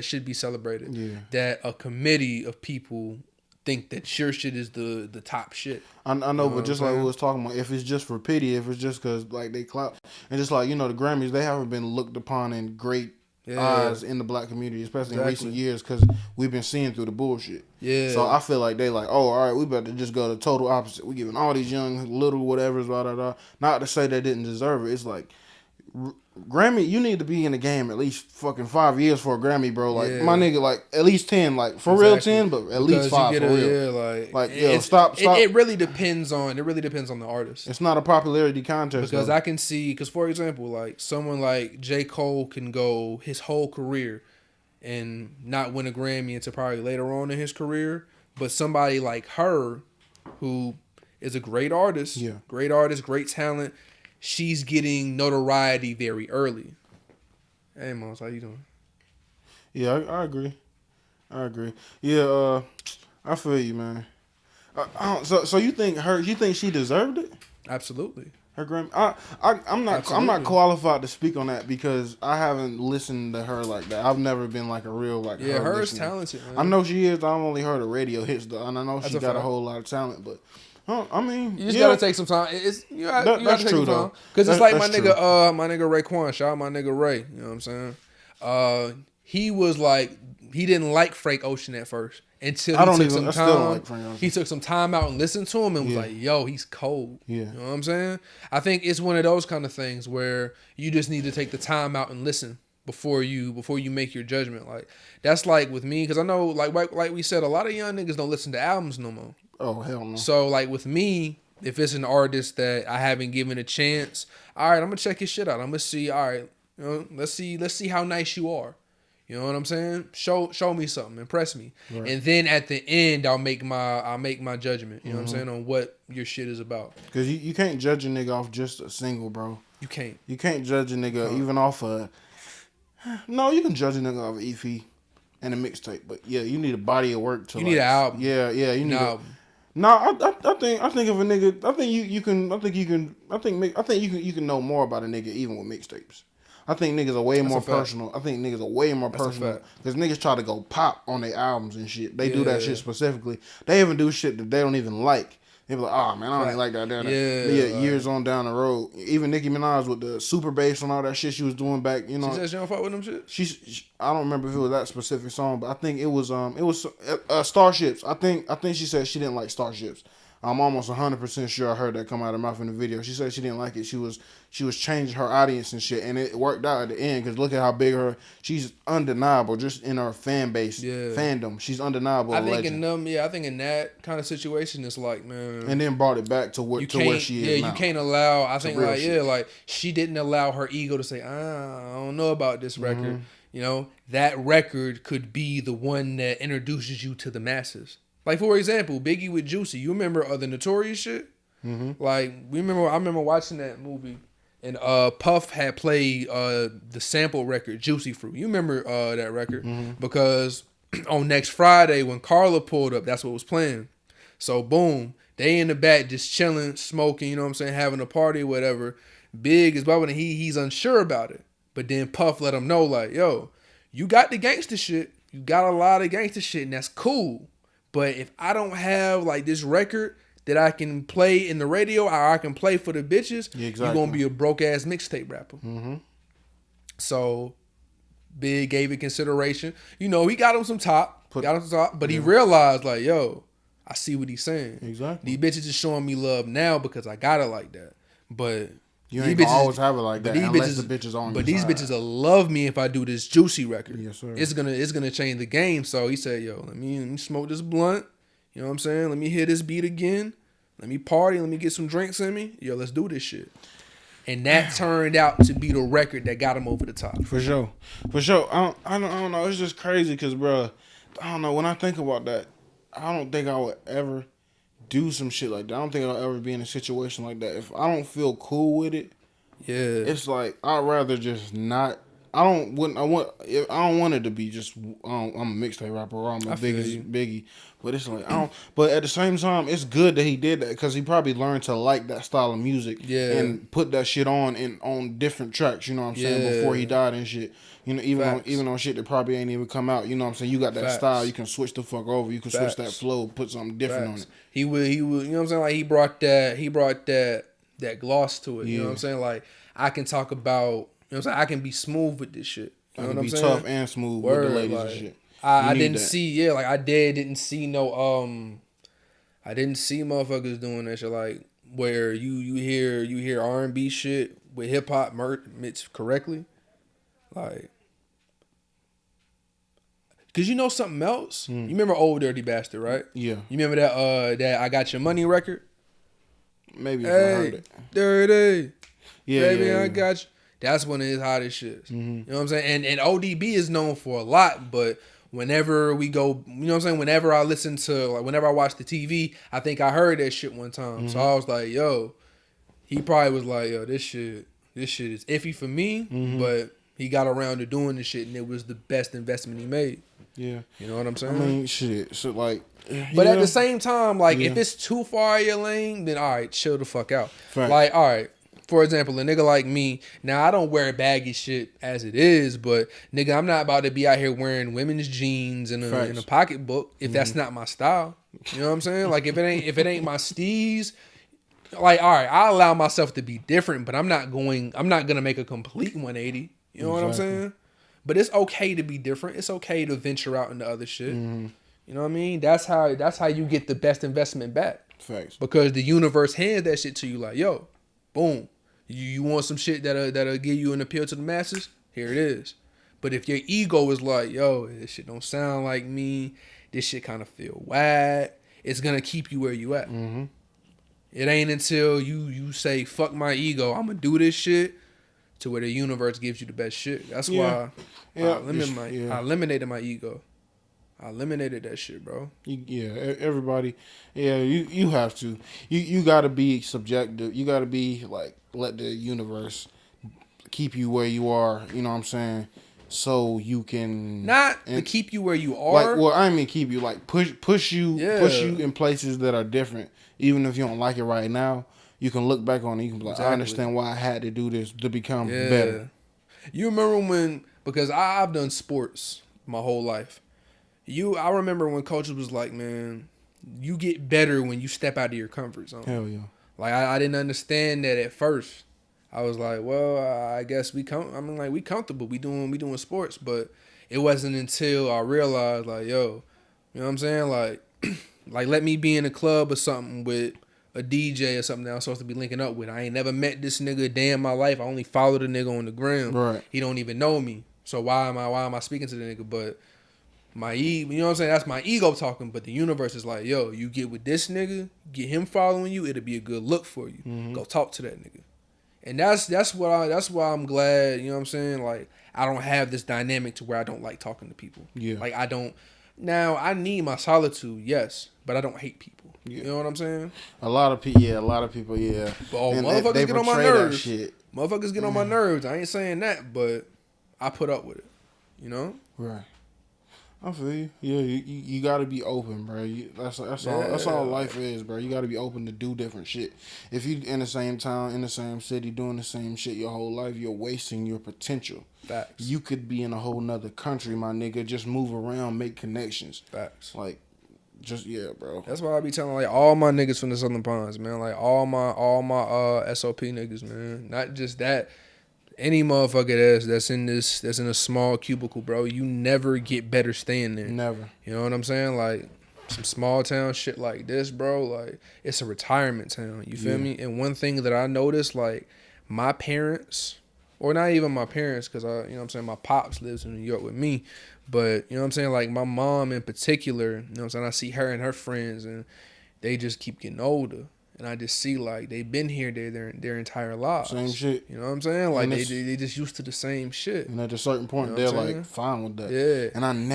should be celebrated. Yeah. That a committee of people think that your shit is the top shit. I know, but just like we was talking about, if it's just for pity, if it's just because like they clout, and just like the Grammys, they haven't been looked upon in great eyes in the black community, especially in recent years, because we've been seeing through the bullshit. Yeah. So I feel like they like, oh, all right, we better just go the total opposite. We giving all these young little whatevers, blah, blah, blah. Not to say they didn't deserve it. It's like Grammy, you need to be in the game at least fucking 5 years for a Grammy, bro. Like my nigga, like at least 10, like for real 10, but at least 5 for real. Stop. It really depends on the artist. It's not a popularity contest because I can see because for example, like someone like J. Cole can go his whole career and not win a Grammy until probably later on in his career, but somebody like her, who is a great artist, great talent. She's getting notoriety very early. Hey, Mons, how you doing? Yeah, I agree. Yeah, I feel you, man. So you think she deserved it? Absolutely. Her Grammy. I'm not qualified to speak on that because I haven't listened to her like that. I've never been like a real like. Yeah, her is talented, man. I know she is. I've only heard her radio hits, and I know she got a whole lot of talent, but. I mean, you just gotta take some time. You gotta take some time because it's like my nigga Raekwon. Shout out my nigga Ray. You know what I'm saying? He was like he didn't like Frank Ocean at first until he took some time out and listened to him and was like, "Yo, he's cold." Yeah, you know what I'm saying? I think it's one of those kind of things where you just need to take the time out and listen before you make your judgment. Like that's like with me because I know like we said, a lot of young niggas don't listen to albums no more. Oh hell no! So like with me, if it's an artist that I haven't given a chance, all right, I'm gonna check his shit out. I'm gonna see, all right, let's see how nice you are. You know what I'm saying? Show me something, impress me, right. And then at the end, I'll make my judgment. You know what I'm saying on what your shit is about. Because you can't judge a nigga off just a single, bro. You can't. You can't judge a nigga even off a. No, you can judge a nigga off an EP and a mixtape, but yeah, you need a body of work to. You need an album. Yeah, you need an album. No, I think if a nigga, I think you can know more about a nigga even with mixtapes. I think niggas are way more personal. I think niggas are way more personal because niggas try to go pop on their albums and shit. They do that shit specifically. They even do shit that they don't even like. They be like, oh man, I don't even like that. Years on down the road. Even Nicki Minaj with the super bass and all that shit she was doing back, She said she don't fuck with them shit? I don't remember if it was that specific song, but I think it was Starships. I think she said she didn't like Starships. I'm almost 100% sure I heard that come out of her mouth in the video. She said she didn't like it. She was changing her audience and shit, and it worked out at the end because look at how big she's undeniable just in her fan base, fandom. She's undeniable. I think in that kind of situation, it's like, man. And then brought it back to where she is now. Yeah, you can't allow. I think like she didn't allow her ego to say, I don't know about this record. That record could be the one that introduces you to the masses. Like, for example, Biggie with Juicy. You remember the Notorious shit? Mm-hmm. Like, I remember watching that movie, and Puff had played the sample record, Juicy Fruit. You remember that record? Mm-hmm. Because on Next Friday, when Carla pulled up, that's what was playing. So, boom, they in the back just chilling, smoking, having a party or whatever. Big is bubbling, and he's unsure about it. But then Puff let him know, like, yo, you got the gangster shit. You got a lot of gangster shit, and that's cool. But if I don't have like this record that I can play in the radio or I can play for the bitches, you're gonna be a broke ass mixtape rapper. Mm-hmm. So Big gave it consideration. You know, he got him some top. But he realized, like, yo, I see what he's saying. Exactly. These bitches is showing me love now because I got it like that. But you ain't gonna always have it like that unless the bitches on. But these bitches will love me if I do this juicy record. Yes, sir. It's gonna change the game. So he said, yo, let me smoke this blunt. You know what I'm saying? Let me hear this beat again. Let me party. Let me get some drinks in me. Yo, let's do this shit. And that turned out to be the record that got him over the top. For sure. I don't know. It's just crazy because, bro, I don't know. When I think about that, I don't think I would ever do some shit like that. I don't think I'll ever be in a situation like that. If I don't feel cool with it, it's like I'd rather just not. I don't want it to be just I'm a mixtape rapper or I'm the biggest Biggie, but it's like I don't. But at the same time, it's good that he did that because he probably learned to like that style of music and put that shit on different tracks. You know what I'm saying? Before he died and shit. You know, even on shit that probably ain't even come out. You know what I'm saying? You got that style. You can switch the fuck over. You can switch that flow. Put something different on it. He would. You know what I'm saying? Like he brought that gloss to it. You know what I'm saying? Like I can talk about. You know what I'm saying? I can be smooth with this shit. You know what I'm saying? Tough and smooth with the ladies and shit. I didn't see, like I didn't see no I didn't see motherfuckers doing that shit like where you hear R&B shit with hip hop mixed correctly. Like cause you know something else? You remember Old Dirty Bastard, right? Yeah. You remember that I Got Your Money record? Maybe if I heard it. Dirty. Yeah. Baby, yeah. I got you. That's one of his hottest shits. Mm-hmm. You know what I'm saying? And ODB is known for a lot, but whenever we go, you know what I'm saying? Whenever I listen to, like, whenever I watch the TV, I think I heard that shit one time. Mm-hmm. So I was like, yo, he probably was like, yo, this shit is iffy for me, but he got around to doing this shit and it was the best investment he made. Yeah. You know what I'm saying? I mean, shit. So, like, but at the same time, like, if it's too far in your lane, then all right, chill the fuck out. Fact. Like, all right. For example, a nigga like me, now I don't wear baggy shit as it is, but nigga, I'm not about to be out here wearing women's jeans and a pocketbook if that's not my style. You know what I'm saying? Like if it ain't my steez, like all right, I'll allow myself to be different, but I'm not gonna make a complete 180. You know what I'm saying? But it's okay to be different. It's okay to venture out into other shit. You know what I mean? That's how you get the best investment back. Facts. Because the universe hands that shit to you like, yo, boom. You want some shit that'll give you an appeal to the masses? Here it is. But if your ego is like, yo, this shit don't sound like me, this shit kind of feel whack, it's gonna keep you where you at. It ain't until you say, fuck my ego, I'm gonna do this shit, to where the universe gives you the best shit. That's why I eliminated my ego. I eliminated that shit, bro. Everybody. Yeah, you have to. You got to be subjective. You got to be like, let the universe keep you where you are. You know what I'm saying? So you can to keep you where you are. Like, well, I mean keep you like push you in places that are different. Even if you don't like it right now, you can look back on it. You can be like, I understand why I had to do this to become better. You remember because I've done sports my whole life. I remember when coaches was like, man, you get better when you step out of your comfort zone. Hell yeah. Like I didn't understand that at first. I was like, well, I guess we comfortable. We doing sports, but it wasn't until I realized, like, yo, you know what I'm saying? Like, like let me be in a club or something with a DJ or something that I'm supposed to be linking up with. I ain't never met this nigga a day in my life. I only follow the nigga on the gram. Right. He don't even know me. So why am I speaking to the nigga? But you know what I'm saying? That's my ego talking, but the universe is like, yo, you get with this nigga, get him following you, it'll be a good look for you. Go talk to that nigga. And that's why I'm glad, you know what I'm saying? Like, I don't have this dynamic to where I don't like talking to people. Yeah. Like, I need my solitude, yes, but I don't hate people. Yeah. You know what I'm saying? A lot of people, yeah. But motherfuckers get on my nerves. Motherfuckers get on my nerves. I ain't saying that, but I put up with it. You know? Right. I feel you. Yeah, you gotta be open, bro. That's all life is, bro. You gotta be open to do different shit. If you in the same town, in the same city, doing the same shit your whole life, you're wasting your potential. Facts. You could be in a whole nother country, my nigga. Just move around, make connections. Facts. Like, bro. That's why I be telling like all my niggas from the Southern Pines, man. Like all my SOP niggas, man. Not just that. Any motherfucker that's in a small cubicle, bro, you never get better staying there. Never. You know what I'm saying? Like some small town shit like this, bro, like it's a retirement town. You feel me? And one thing that I noticed, like my parents, or not even my parents, because I, you know what I'm saying, my pops lives in New York with me, but you know what I'm saying, like my mom in particular, you know what I'm saying, I see her and her friends, and they just keep getting older. And I just see like they've been here their entire lives. Same shit. You know what I'm saying? Like they just used to the same shit. And at a certain point, you know they're like fine with that. Yeah. And I'm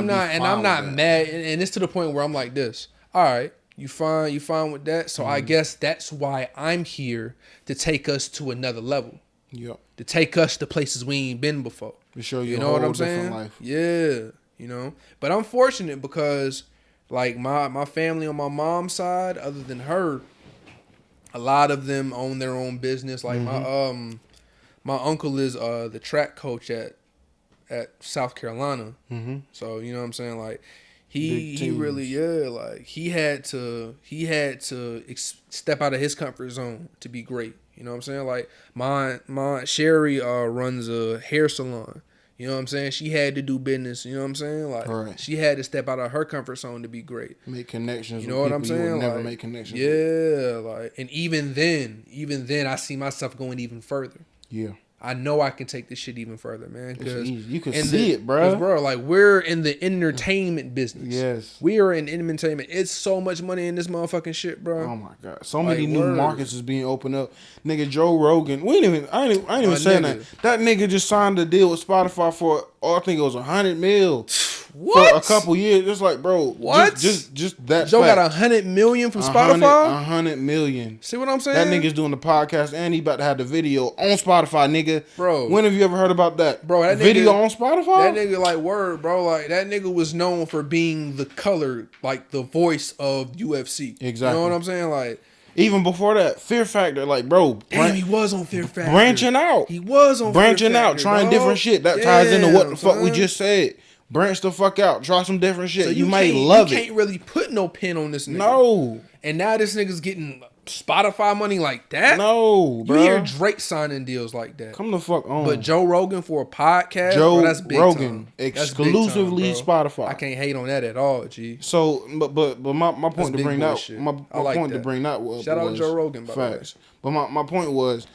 not mad. And it's to the point where I'm like this. All right, you fine with that. So I guess that's why I'm here, to take us to another level. Yep. To take us to places we ain't been before. To show you, you know a what whole I'm saying? Life. Yeah. You know. But I'm fortunate because like my family on my mom's side, other than her, a lot of them own their own business. Like my uncle is the track coach at South Carolina. Mm-hmm. So you know what I'm saying. Like he really like he had to step out of his comfort zone to be great. You know what I'm saying. Like my Sherry runs a hair salon. You know what I'm saying? She had to do business. You know what I'm saying? Like she had to step out of her comfort zone to be great. Make connections. You know what I'm saying? You would never like, make connections. Yeah, like, and even then, I see myself going even further. Yeah. I know I can take this shit even further, man. Because you can see it, bro. Bro, like we're in the entertainment business. Yes, we are in entertainment. It's so much money in this motherfucking shit, bro. Oh my god, so many new markets is being opened up. Nigga, Joe Rogan. I ain't even saying that. That nigga just signed a deal with Spotify for I think it was $100 million. What? For a couple years. It's like, bro, what? Just that. Joe got $100 million from Spotify. $100 million. See what I'm saying? That nigga's doing the podcast and he about to have the video on Spotify, nigga. Bro, when have you ever heard about that? Bro, that video nigga, on Spotify. That nigga like word, bro. Like that nigga was known for being the color, like the voice of UFC. Exactly. You know what I'm saying? Like. Even before that, Fear Factor, like, bro. Damn, he was on Fear Factor. Branching out. He was on branching Fear Factor, out, trying different shit. That ties into what the fuck we just said. Branch the fuck out. Try some different shit. So you might love it. You can't really put no pin on this nigga. No. And now this nigga's getting Spotify money like that? No, bro. You hear Drake signing deals like that. Come the fuck on. But Joe Rogan for a podcast? Joe that's big Rogan. Time. Exclusively big time, Spotify. I can't hate on that at all, G. So, but my point to bring that, my point to bring that was, shout out Joe Rogan, by facts. The way. But my point was,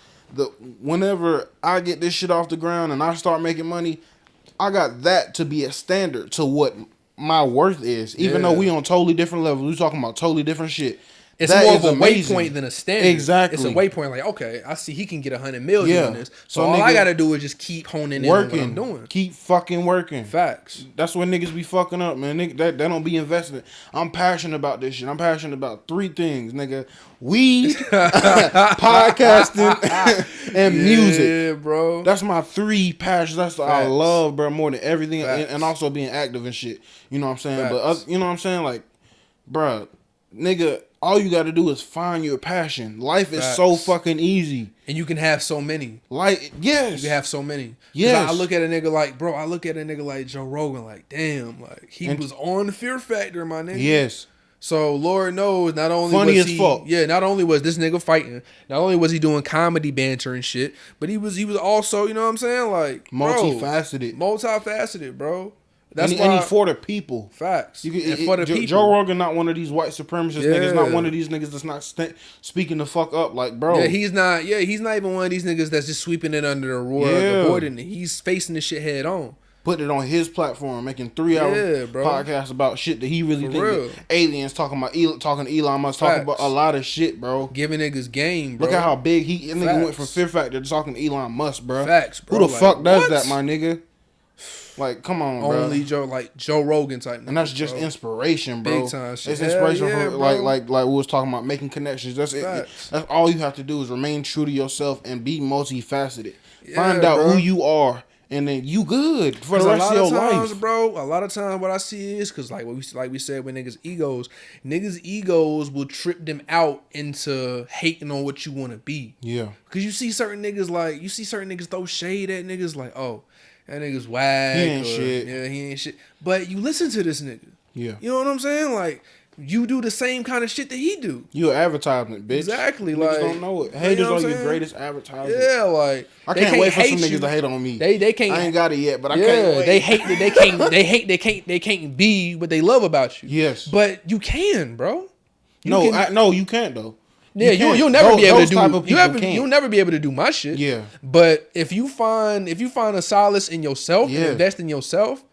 whenever I get this shit off the ground and I start making money, I got that to be a standard to what my worth is. Even though we on totally different levels, we talking about totally different shit. It's more of a waypoint than a standard. Exactly. It's a waypoint. Like, okay, I see he can get $100 million on this. So all I gotta do is just keep honing in on what I'm doing. Keep fucking working. Facts. That's what niggas be fucking up, man. Nigga, that don't be invested. I'm passionate about this shit. I'm passionate about 3 things, nigga. Weed, podcasting, and music. Yeah, bro. That's my 3 passions. That's what I love, bro, more than everything. And also being active and shit. You know what I'm saying? But you know what I'm saying? Like, bro, nigga, all you got to do is find your passion. Life is so fucking easy. And you can have so many. Like, yes. You can have so many. Yes. I look at a nigga like, bro, like Joe Rogan, like, damn, like, he was on Fear Factor, my nigga. Yes. So, Lord knows, not only funny was as he, fuck. Yeah, not only was this nigga fighting, not only was he doing comedy banter and shit, but he was also, you know what I'm saying? Like, multifaceted, bro. That's and he for the people. Facts. For the people. Joe Rogan not one of these white supremacist niggas. Not one of these niggas that's not speaking the fuck up. Like, bro. Yeah, he's not even one of these niggas that's just sweeping it under the rug, avoiding it. He's facing the shit head on. Putting it on his platform, making 3-hour podcasts about shit that he really thinks aliens talking to Elon Musk, talking about a lot of shit, bro. Giving niggas game, bro. Look at how big nigga went from Fear Factor to talking to Elon Musk, bro. Facts, bro. Who the fuck does that, my nigga? Like, come on, bro. Only Joe Rogan type. And that's just inspiration, bro. Big time shit. It's inspiration for like we was talking about, making connections. That's it. That's all you have to do is remain true to yourself and be multifaceted. Find out who you are, and then you good for the rest of your life, bro. A lot of times, what I see is because like we said with niggas' egos will trip them out into hating on what you want to be. Yeah. Because you see certain niggas throw shade at niggas like, oh, that nigga's whack. He ain't shit. Yeah, he ain't shit. But you listen to this nigga. Yeah. You know what I'm saying? Like, you do the same kind of shit that he do. You an advertisement, bitch. Exactly. Niggas like don't know it. Haters are your greatest advertisement. Yeah, like I can't wait for some niggas to hate on me. They can't. I ain't got it yet, but I can't wait. They hate that they can't be what they love about you. Yes, but you can, bro. You can't though. Yeah, you'll never be able to do. You'll never be able to do my shit. Yeah. But if you find a solace in yourself and invest in yourself,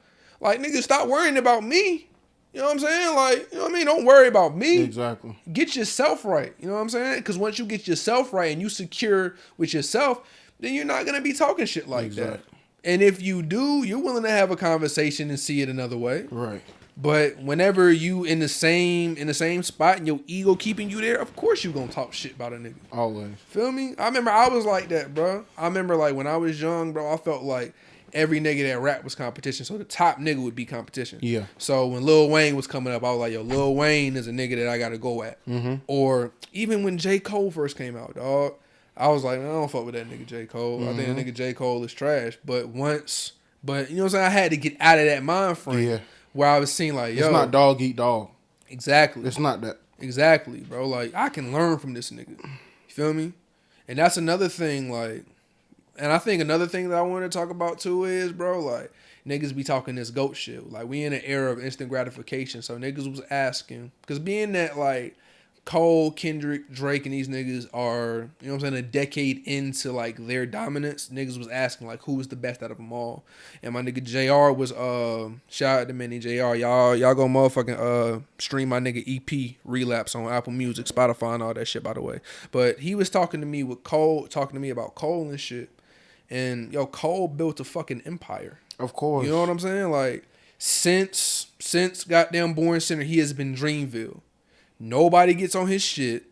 like nigga, stop worrying about me. You know what I'm saying? Like, you know what I mean? Don't worry about me. Exactly. Get yourself right. You know what I'm saying? Because once you get yourself right and you secure with yourself, then you're not gonna be talking shit like that. And if you do, you're willing to have a conversation and see it another way. Right. But whenever you in the same spot and your ego keeping you there, of course you gonna talk shit about a nigga. Always. Feel me? I remember I was like that, bro. I remember like when I was young, bro, I felt like every nigga that rap was competition. So the top nigga would be competition. Yeah. So when Lil Wayne was coming up, I was like, yo, Lil Wayne is a nigga that I gotta go at. Mm-hmm. Or even when J. Cole first came out, dog, I was like, man, I don't fuck with that nigga J. Cole. I think that nigga J. Cole is trash. But you know what I'm saying? I had to get out of that mind frame. Yeah. Where I was seeing like, yo. It's not dog eat dog. Exactly. It's not that. Exactly, bro. Like, I can learn from this nigga. You feel me? And that's another thing, like, and I think another thing that I want to talk about too is, bro, like, niggas be talking this GOAT shit. Like, we in an era of instant gratification. So niggas was asking, because being that, like, Cole, Kendrick, Drake, and these niggas are, you know what I'm saying, a decade into, like, their dominance, niggas was asking, like, who was the best out of them all? And my nigga JR was, shout out to Manny JR. Y'all go motherfucking stream my nigga EP, Relapse, on Apple Music, Spotify, and all that shit, by the way. But he was talking to me about Cole and shit. And, yo, Cole built a fucking empire. Of course. You know what I'm saying? Like, since goddamn Born Center, he has been Dreamville. Nobody gets on his shit.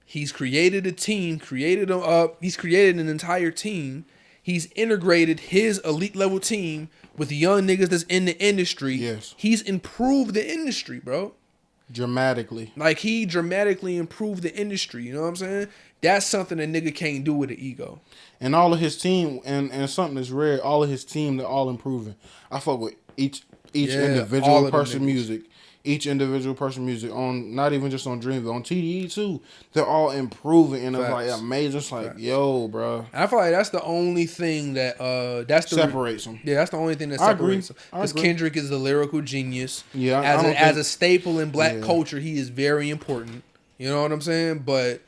He's created a team, he's created an entire team. He's integrated his elite level team with young niggas that's in the industry. Yes. He's improved the industry, bro. Dramatically. Like, he dramatically improved the industry, you know what I'm saying? That's something a nigga can't do with an ego. And all of his team, and something that's rare, all of his team, they're all improving. I fuck with each individual person music. Each individual person music on, not even just on Dreamville, on TDE too. They're all improving, and it's like amazing. It's like, yo, bro. I feel like that's the only thing that separates them. Yeah, that's the only thing that separates them. Because Kendrick is a lyrical genius. Yeah, as a staple in black culture, he is very important. You know what I'm saying? But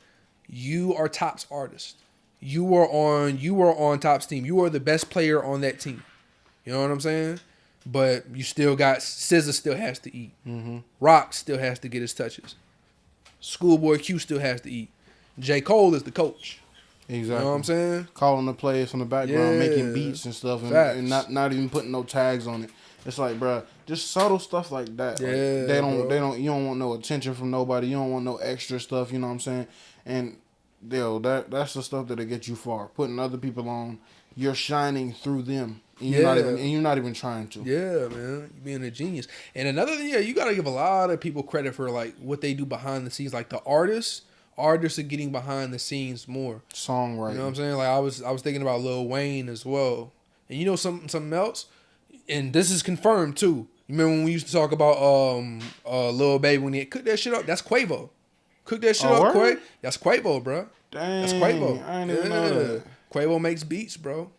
you are Top's artist. You are on Top's team. You are the best player on that team. You know what I'm saying? But you still got SZA still has to eat. Mm-hmm. Rock still has to get his touches. Schoolboy Q still has to eat. J. Cole is the coach. Exactly. You know what I'm saying? Calling the players from the background, making beats and stuff, and not even putting no tags on it. It's like, bro, just subtle stuff like that. Yeah, like, you don't want no attention from nobody. You don't want no extra stuff. You know what I'm saying? And that's the stuff that'll get you far. Putting other people on, you're shining through them. And you're not even trying to. Yeah, man. You're being a genius. And another thing, you got to give a lot of people credit for, like, what they do behind the scenes. Like, the artists are getting behind the scenes more. Songwriting. You know what I'm saying? Like, I was thinking about Lil Wayne as well. And you know something else? And this is confirmed, too. You remember when we used to talk about Lil Baby when he cooked that shit up? That's Quavo. Cook that shit up, Quavo. That's Quavo, bro. Dang. That's Quavo. I didn't even know that. Quavo makes beats, bro.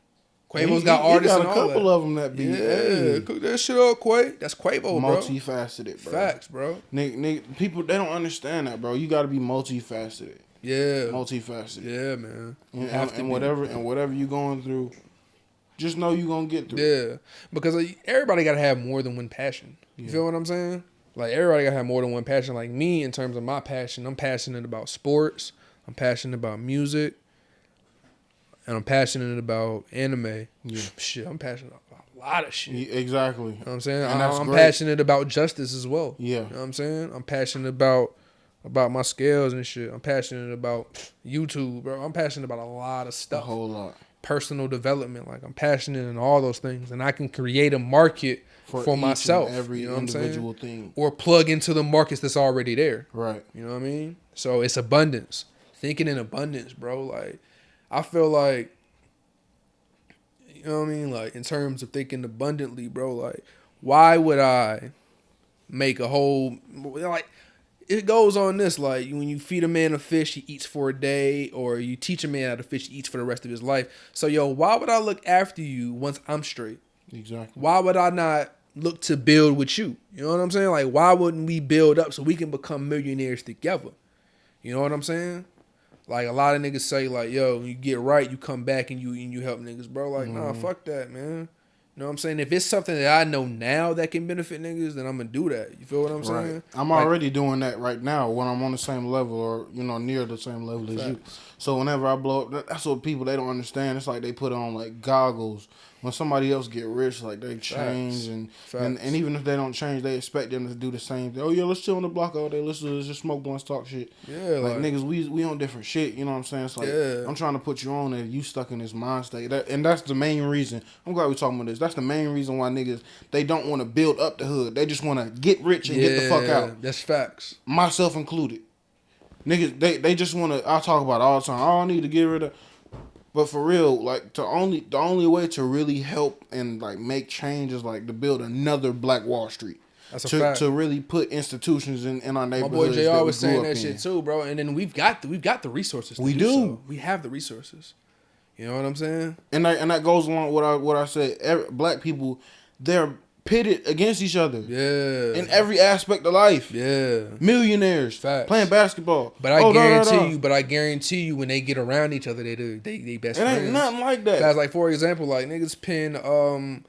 Quavo's got artists and all that. He got a couple of them that beat. Yeah, cook that shit up, Quay. That's Quavo, bro. Multifaceted, bro. Facts, bro. People, they don't understand that, bro. You got to be multifaceted. Yeah. Multifaceted. Yeah, man. And whatever you going through, just know you going to get through. Yeah. Because everybody got to have more than one passion. You feel what I'm saying? Like, everybody got to have more than one passion. Like me, in terms of my passion, I'm passionate about sports. I'm passionate about music. And I'm passionate about anime. Yeah. Shit, I'm passionate about a lot of shit. Yeah, exactly. You know what I'm saying? I'm passionate about justice as well. Yeah. You know what I'm saying? I'm passionate about my scales and shit. I'm passionate about YouTube, bro. I'm passionate about a lot of stuff. A whole lot. Personal development. Like, I'm passionate in all those things. And I can create a market for myself. Every you know individual thing. Or plug into the markets that's already there. Right. You know what I mean? So it's abundance. Thinking in abundance, bro. Like, I feel like, you know what I mean? Like, in terms of thinking abundantly, bro, like, why would I make a whole, like, it goes on this, like, when you feed a man a fish, he eats for a day, or you teach a man how to fish, he eats for the rest of his life. So, yo, why would I look after you once I'm straight? Exactly. Why would I not look to build with you? You know what I'm saying? Like, why wouldn't we build up so we can become millionaires together? You know what I'm saying? Like, a lot of niggas say, like, yo, you get right, you come back and you help niggas, bro. Like, nah, fuck that, man. You know what I'm saying? If it's something that I know now that can benefit niggas, then I'm going to do that. You feel what I'm saying? I'm already doing that right now when I'm on the same level or, you know, near the same level as you. So whenever I blow up, that's what people, they don't understand. It's like they put on, like, goggles. When somebody else get rich, like, they change. And even if they don't change, they expect them to do the same thing. Oh, yeah, let's chill on the block all day. Let's just smoke blunts, talk shit. Yeah, like niggas, we on different shit. You know what I'm saying? It's like, I'm trying to put you on and you stuck in this mind state. And that's the main reason. I'm glad we're talking about this. That's the main reason why niggas, they don't want to build up the hood. They just want to get rich and get the fuck out. That's facts. Myself included. Niggas, they just want to, I talk about it all the time. Oh, I need to get rid of. But for real, like, the only way to really help and, like, make change is, like, to build another Black Wall Street. That's a fact. To really put institutions in our neighborhoods. My boy JR was saying that shit too, bro. And then we've got the resources. We do. So. We have the resources. You know what I'm saying? And that goes along with what I said. Black people, they're pitted against each other. Yeah. In every aspect of life. Yeah. Millionaires. Facts. Playing basketball. But I guarantee you when they get around each other, they best friends. It ain't nothing like that. Guys, like, for example, like, niggas pin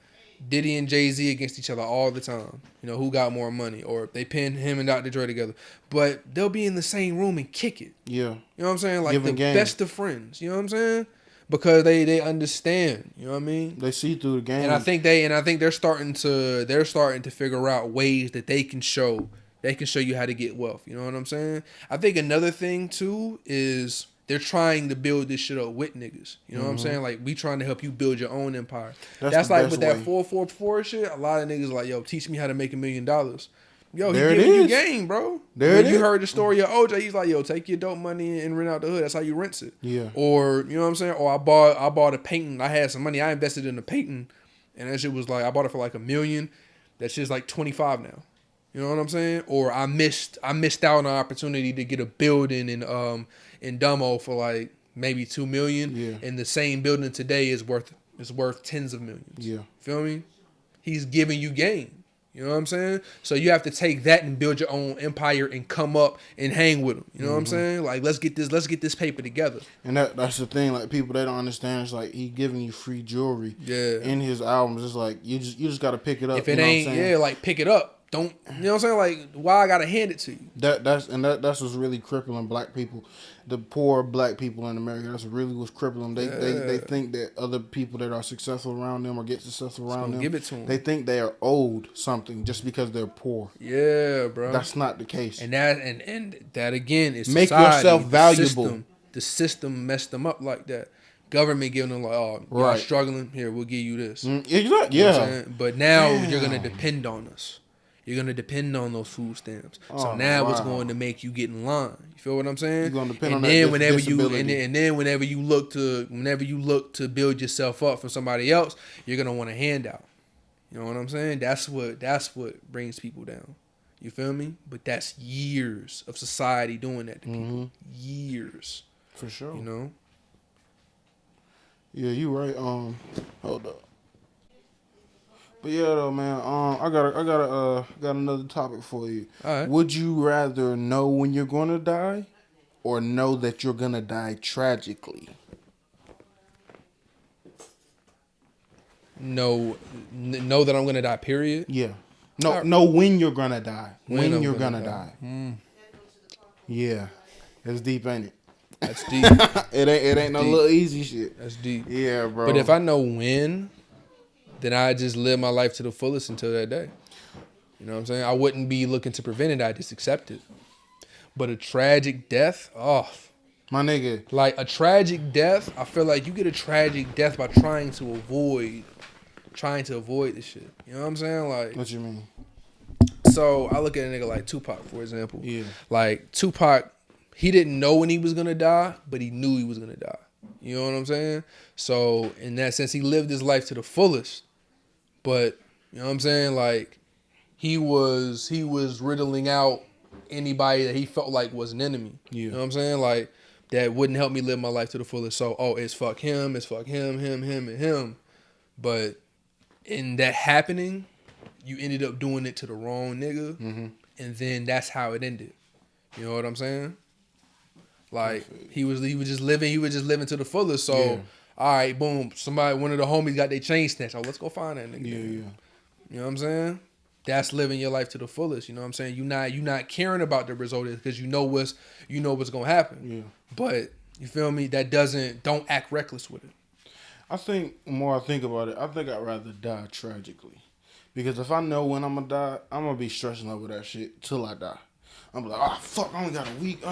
Diddy and Jay-Z against each other all the time. You know, who got more money? Or they pin him and Dr. Dre together. But they'll be in the same room and kick it. Yeah. You know what I'm saying? Like, the best of friends. You know what I'm saying? Because they understand, you know what I mean? They see through the game. And I think they're starting to figure out ways that they can show you how to get wealth. You know what I'm saying? I think another thing too is they're trying to build this shit up with niggas. You know what I'm saying? Like, we trying to help you build your own empire. That's like with that 444 shit, a lot of niggas like, yo, teach me how to make $1 million. Yo, he giving you game, bro. You heard the story of OJ, he's like, yo, take your dope money and rent out the hood. That's how you rent it. Yeah. Or, you know what I'm saying? Or I bought a painting. I had some money. I invested in a painting. And that shit was like, I bought it for like $1 million. That shit's like 25 now. You know what I'm saying? Or I missed out on an opportunity to get a building in Dumbo for like maybe $2 million. Yeah. And the same building today is worth tens of millions. Yeah. Feel me? He's giving you game. You know what I'm saying? So you have to take that and build your own empire and come up and hang with them. You know what I'm saying? Like, let's get this paper together. And that's the thing. Like, people, they don't understand. It's like he giving you free jewelry. Yeah. In his albums, it's like you just got to pick it up. If it ain't, like, pick it up. Don't, you know what I'm saying? Like, why I gotta hand it to you? That's what's really crippling black people, the poor black people in America. That's really what's crippling them. They think that other people that are successful around them or get successful around them, give it to them. They think they are owed something just because they're poor. Yeah, bro. That's not the case. And that again is make society, yourself valuable. The system messed them up like that. Government giving them like, oh, you're struggling. Here, we'll give you this. Exactly. You know but now you're gonna depend on us. You're going to depend on those food stamps. So now it's going to make you get in line. You feel what I'm saying? You're going to depend on that disability. And then whenever you look to build yourself up from somebody else, you're going to want a handout. You know what I'm saying? That's what brings people down. You feel me? But that's years of society doing that to people. Years. For sure. You know? Yeah, you right. Hold up. But yeah, though, man. I got another topic for you. All right. Would you rather know when you're gonna die, or know that you're gonna die tragically? Know that I'm gonna die. Period. Yeah. Know when you're gonna die. When you're gonna die. Yeah, it's deep, ain't it? That's deep. It ain't no little easy shit. That's deep. Yeah, bro. But if I know when, then I just live my life to the fullest until that day. You know what I'm saying? I wouldn't be looking to prevent it. I just accept it. But a tragic death, my nigga. Like a tragic death, I feel like you get a tragic death by trying to avoid this shit. You know what I'm saying? Like, what you mean? So I look at a nigga like Tupac, for example. Yeah. Like Tupac, he didn't know when he was gonna die, but he knew he was gonna die. You know what I'm saying? So in that sense, he lived his life to the fullest. But, you know what I'm saying? Like, he was riddling out anybody that he felt like was an enemy. Yeah. You know what I'm saying? Like, that wouldn't help me live my life to the fullest. So, it's fuck him, him, and him. But in that happening, you ended up doing it to the wrong nigga. Mm-hmm. And then that's how it ended. You know what I'm saying? Like, he was just living to the fullest. So, all right, boom, one of the homies got their chain snatched. Oh, let's go find that nigga. Yeah. You know what I'm saying? That's living your life to the fullest. You know what I'm saying? You not caring about the result because you know what's gonna happen. Yeah. But you feel me? Don't act reckless with it. I think the more I think about it, I think I'd rather die tragically. Because if I know when I'm gonna die, I'm gonna be stressing over that shit till I die. I'm like, oh fuck, I only got a week.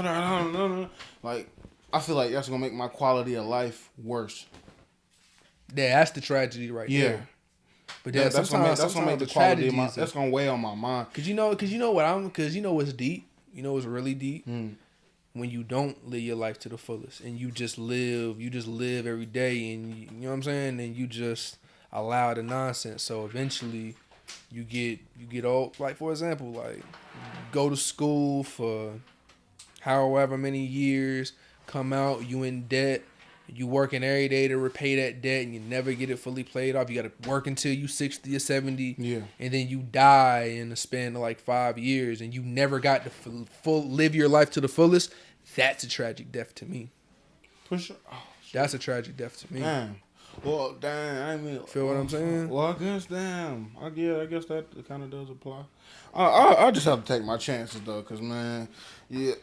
Like, I feel like that's gonna make my quality of life worse. Yeah, that's the tragedy right there. But that's gonna make the quality of my. That's gonna weigh on my mind. Cause you know what's deep. You know what's really deep. When you don't live your life to the fullest and you just live every day, and you know what I'm saying, and you just allow the nonsense. So eventually, you get old. Like, for example, like, go to school for however many years, come out, you in debt. You working every day to repay that debt, and you never get it fully paid off. You got to work until you 60 or 70, and then you die in the span of like 5 years, and you never got to full live your life to the fullest. That's a tragic death to me. That's a tragic death to me. Damn. Well, damn. I mean, feel what I'm saying? Well, I guess, damn. I guess that kind of does apply. I just have to take my chances though, cause man, yeah.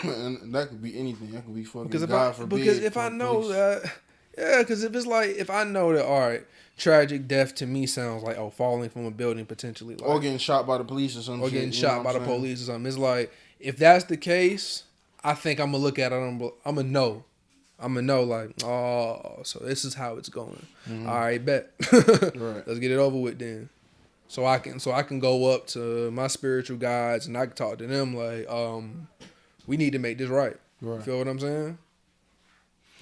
And that could be anything. That could be fucking God forbid. Because if I know that, because if I know that, all right, tragic death to me sounds like, falling from a building potentially. Like, or getting shot by the police or something. Or getting shot by the police or something. It's like, if that's the case, I think I'm going to look at it, I'm going to know, like, oh, so this is how it's going. Mm-hmm. All right, bet. Right. Let's get it over with then. So I can go up to my spiritual guides and I can talk to them like, we need to make this right. Right. Feel what I'm saying?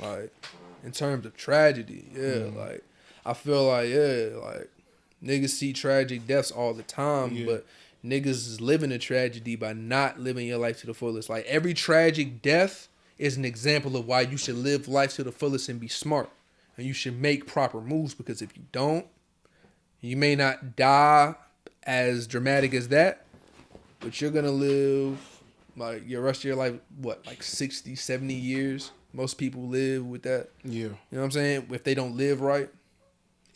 Like, in terms of tragedy, like, I feel like, like, niggas see tragic deaths all the time, but niggas is living a tragedy by not living your life to the fullest. Like, every tragic death is an example of why you should live life to the fullest and be smart. And you should make proper moves, because if you don't, you may not die as dramatic as that, but you're going to live like your rest of your life, like 60, 70 years? Most people live with that. Yeah. You know what I'm saying? If they don't live right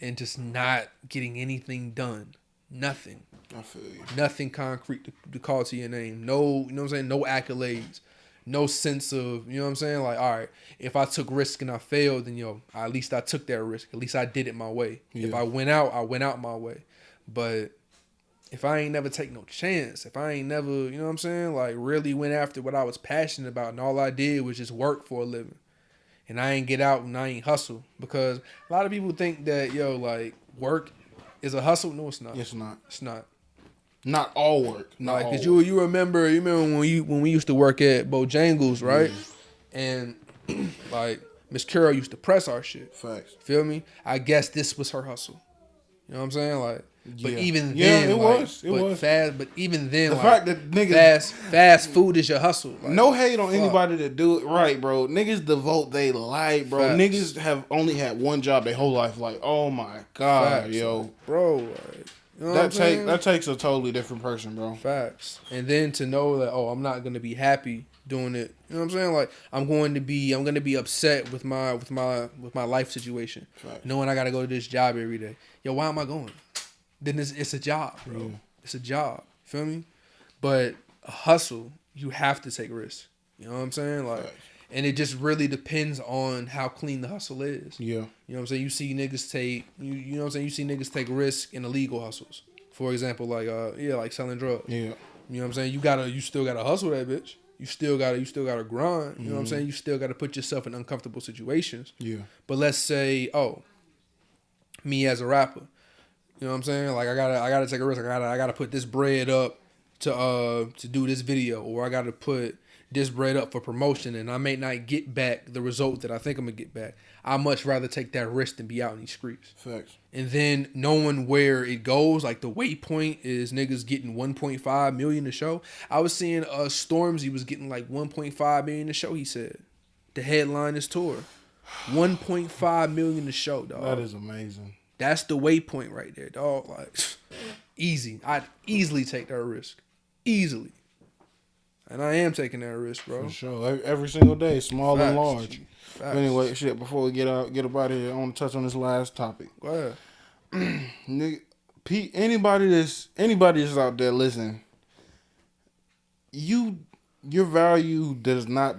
and just not getting anything done. Nothing. I feel you. Nothing concrete to call to your name. No, you know what I'm saying? No accolades. No sense of, you know what I'm saying? Like, all right, if I took risk and I failed, then, at least I took that risk. At least I did it my way. Yeah. If I went out my way. But if I ain't never take no chance, if I ain't never, you know what I'm saying, like, really went after what I was passionate about, and all I did was just work for a living, and I ain't get out and I ain't hustle, because a lot of people think that, like, work is a hustle. No, it's not. It's not. It's not. Not all work. Not because you remember when we used to work at Bojangles, right? Yeah. And like Miss Carol used to press our shit. Facts. Feel me? I guess this was her hustle. You know what I'm saying? Like, but even then, it was. Fast. But even then, the fact that niggas fast food is your hustle. Like, no hate on anybody that do it right, bro. Niggas devote they life, bro. Facts. Niggas have only had one job their whole life. Like, oh my god, Facts, yo, bro. Like, you know that takes a totally different person, bro. Facts. And then to know that, I'm not gonna be happy doing it. You know what I'm saying? Like, I'm gonna be upset with my life situation. Facts. Knowing I gotta go to this job every day. Yo, why am I going? Then it's a job, bro. Yeah. It's a job. Feel me? But a hustle, you have to take risks. You know what I'm saying? Like, Facts. And it just really depends on how clean the hustle is. Yeah. You know what I'm saying? You see niggas take, you know what I'm saying? You see niggas take risk in illegal hustles. For example, like, like selling drugs. Yeah. You know what I'm saying? You still gotta hustle that bitch. You still gotta grind. You know what I'm saying? You still gotta put yourself in uncomfortable situations. Yeah. But let's say, me as a rapper, you know what I'm saying? Like, I gotta take a risk. I gotta put this bread up to do this video, or I gotta put this bread up for promotion, and I may not get back the result that I think I'm gonna get back. I'd much rather take that risk than be out in these streets. Facts. And then knowing where it goes, like the waypoint is niggas getting 1.5 million a show. I was seeing Stormzy was getting like 1.5 million a show, he said. The headline is tour. 1.5 million a show, dog. That is amazing. That's the waypoint right there, dog. Like, easy. I'd easily take that risk. Easily. And I am taking that risk, bro. For sure. Every single day, small Facts. and large. But anyway, shit, before we get up out of here, I want to touch on this last topic. Go ahead. Nigga, anybody that's out there listening, your value does not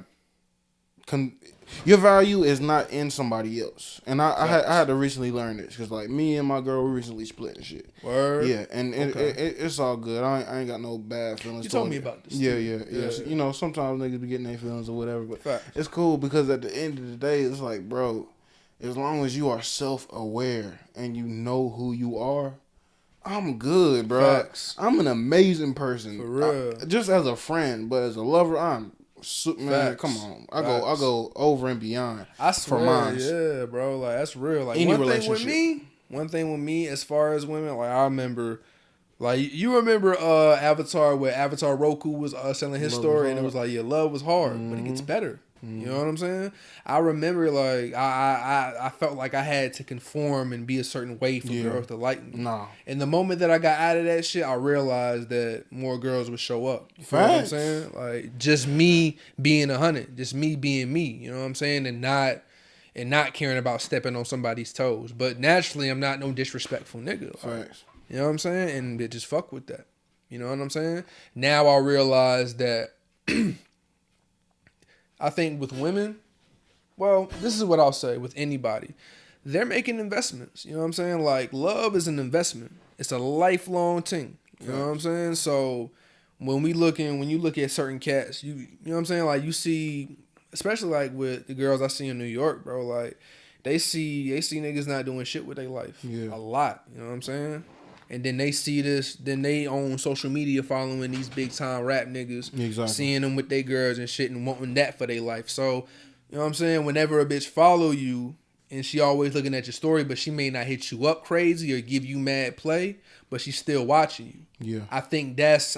your value is not in somebody else. And I had to recently learn this because like me and my girl we recently split and shit. Word. Yeah, and it's all good. I ain't got no bad feelings. You told me about this. Yeah. So, you know, sometimes niggas be getting their feelings or whatever, but it's cool because at the end of the day, it's like, bro, as long as you are self-aware and you know who you are, I'm good, bro. Facts. I'm an amazing person. For real. Just as a friend, but as a lover, I'm man. Facts. Come on, I go over and beyond. I swear, for mine. Yeah, bro. Like that's real. Like one thing with me, as far as women, like I remember. Like, you remember Avatar, where Avatar Roku was selling his story, and it was like, yeah, love was hard, but it gets better. You know what I'm saying? I remember, like, I felt like I had to conform and be a certain way for girls to like me. Nah. And the moment that I got out of that shit, I realized that more girls would show up. You know what I'm saying? Like, just me being 100, just me being me. You know what I'm saying? And not caring about stepping on somebody's toes. But naturally, I'm not no disrespectful nigga. Facts. You know what I'm saying? And they just fuck with that. You know what I'm saying? Now I realize that I think with women, well, this is what I'll say with anybody. They're making investments. You know what I'm saying? Like, love is an investment. It's a lifelong thing. You know what I'm saying? So when you look at certain cats, you know what I'm saying? Like, you see, especially like with the girls I see in New York, bro, like they see niggas not doing shit with their life. Yeah. A lot. You know what I'm saying? And then they see this, then they on social media following these big time rap niggas, seeing them with their girls and shit and wanting that for their life. So, you know what I'm saying? Whenever a bitch follow you and she always looking at your story, but she may not hit you up crazy or give you mad play, but she's still watching you. Yeah. I think that's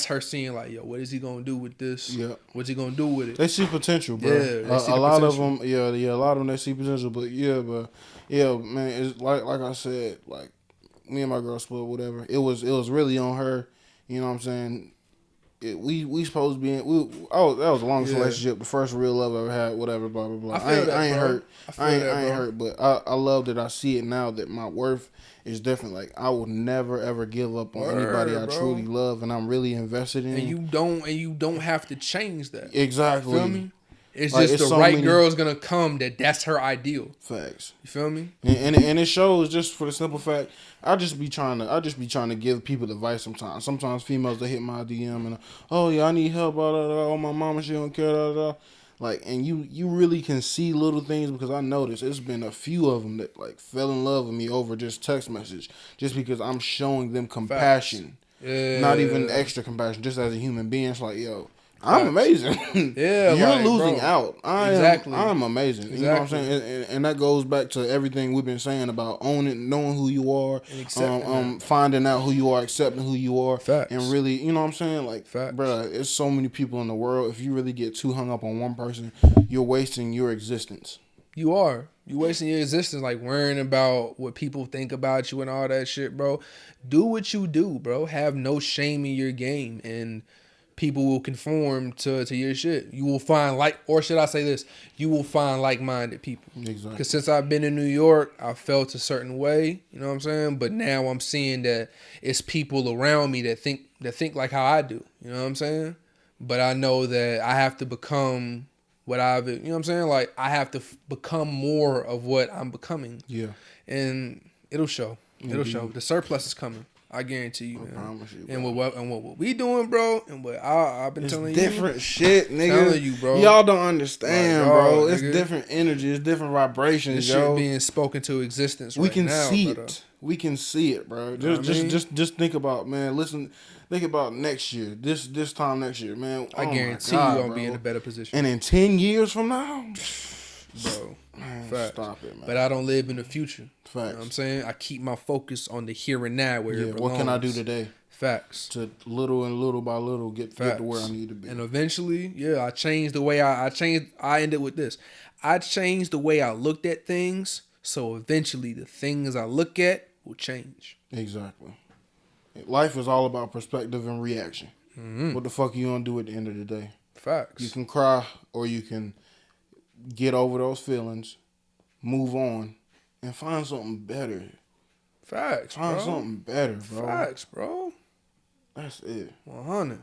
her seeing like, yo, what is he gonna do with this? Yeah. What's he gonna do with it? They see potential, bro. Yeah. A lot of them, a lot of them they see potential, but man, it's like I said, like. Me and my girl split, whatever. It was really on her. You know what I'm saying? We supposed to be in. That was the longest relationship, the first real love I ever had. Whatever, blah blah blah. I ain't hurt. I ain't hurt, but I love that I see it now that my worth is different. Like I will never ever give up on anybody I truly love, and I'm really invested in. And you don't have to change that. Exactly. You feel me? It's like, just the right girl's gonna come that's her ideal. Facts. You feel me? And it shows just for the simple fact. I just be trying to give people advice sometimes. Sometimes females they hit my DM and oh yeah I need help. Oh my mama she don't care. Like and you really can see little things because I noticed there's been a few of them that like fell in love with me over just text message just because I'm showing them compassion. Yeah. Not even extra compassion, just as a human being. It's like yo. I'm amazing. Yeah, you're losing out. I'm amazing. Exactly. You know what I'm saying? And that goes back to everything we've been saying about owning, knowing who you are, finding out who you are, accepting who you are, and really, you know what I'm saying? Like, bro, there's so many people in the world. If you really get too hung up on one person, you're wasting your existence. You are. You're wasting your existence, like worrying about what people think about you and all that shit, bro. Do what you do, bro. Have no shame in your game, and people will conform to your shit. You will find you will find like-minded people. Exactly. Because since I've been in New York, I felt a certain way, you know what I'm saying? But now I'm seeing that it's people around me that think like how I do, you know what I'm saying? But I know that I have to become what you know what I'm saying? Like, I have to become more of what I'm becoming. Yeah. And it'll show. It'll show. The surplus is coming. I guarantee you, man. I promise you, bro. And what we doing, bro, and what I've been telling you. It's different shit, nigga. Telling you, bro. Y'all don't understand, bro. It's different energy. It's different vibrations, this shit being spoken to existence we can see it. We can see it, bro. Just think about, man. Listen, think about next year. This time next year, man. I guarantee you gonna be in a better position. And in 10 years from now, bro. Facts. Stop it, man. But I don't live in the future. Facts. You know what I'm saying? I keep my focus on the here and now where it belongs. What can I do today? Facts. To little by little get to where I need to be. And eventually, I changed the way I ended with this. I changed the way I looked at things, so eventually the things I look at will change. Exactly. Life is all about perspective and reaction. Mm-hmm. What the fuck you gonna do at the end of the day? Facts. You can cry or you can get over those feelings, move on, and find something better. Facts, Find something better, bro. Facts, bro. That's it. 100.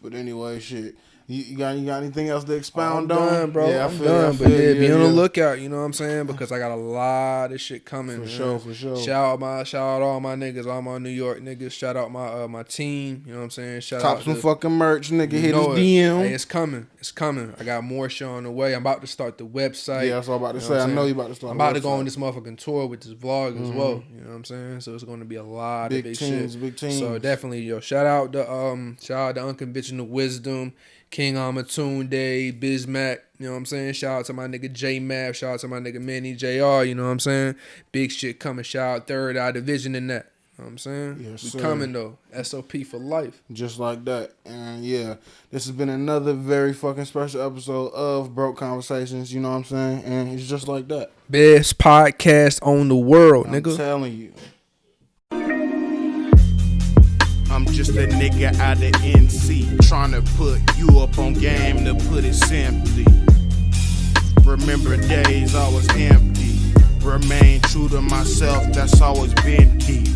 But anyway, shit. You got anything else to expound on? I'm done, bro. Yeah, I'm done. But be on the lookout, you know what I'm saying? Because I got a lot of shit coming. For sure. Shout out all my niggas, all my New York niggas. Shout out my team, you know what I'm saying? Shout out some fucking merch, nigga. Hit his DM. Hey, it's coming. I got more shit on the way. I'm about to start the website. Yeah, that's what I'm about to say. I know you about to start. I'm about to go on this motherfucking tour with this vlog as well. You know what I'm saying? So it's going to be a lot of big shit. Big teams. So definitely, shout out to Unconventional Wisdom, King Amatunde, Bismack, you know what I'm saying? Shout out to my nigga J Mav, shout out to my nigga Manny JR, you know what I'm saying? Big shit coming, shout out Third Eye Division in that. You know what I'm saying? Yes, we coming though. SOP for life. Just like that. And this has been another very fucking special episode of Broke Conversations, you know what I'm saying? And it's just like that. Best podcast on the world, nigga. I'm telling you. I'm just a nigga out of NC, tryna put you up on game, to put it simply. Remember days I was empty, remain true to myself, that's always been key.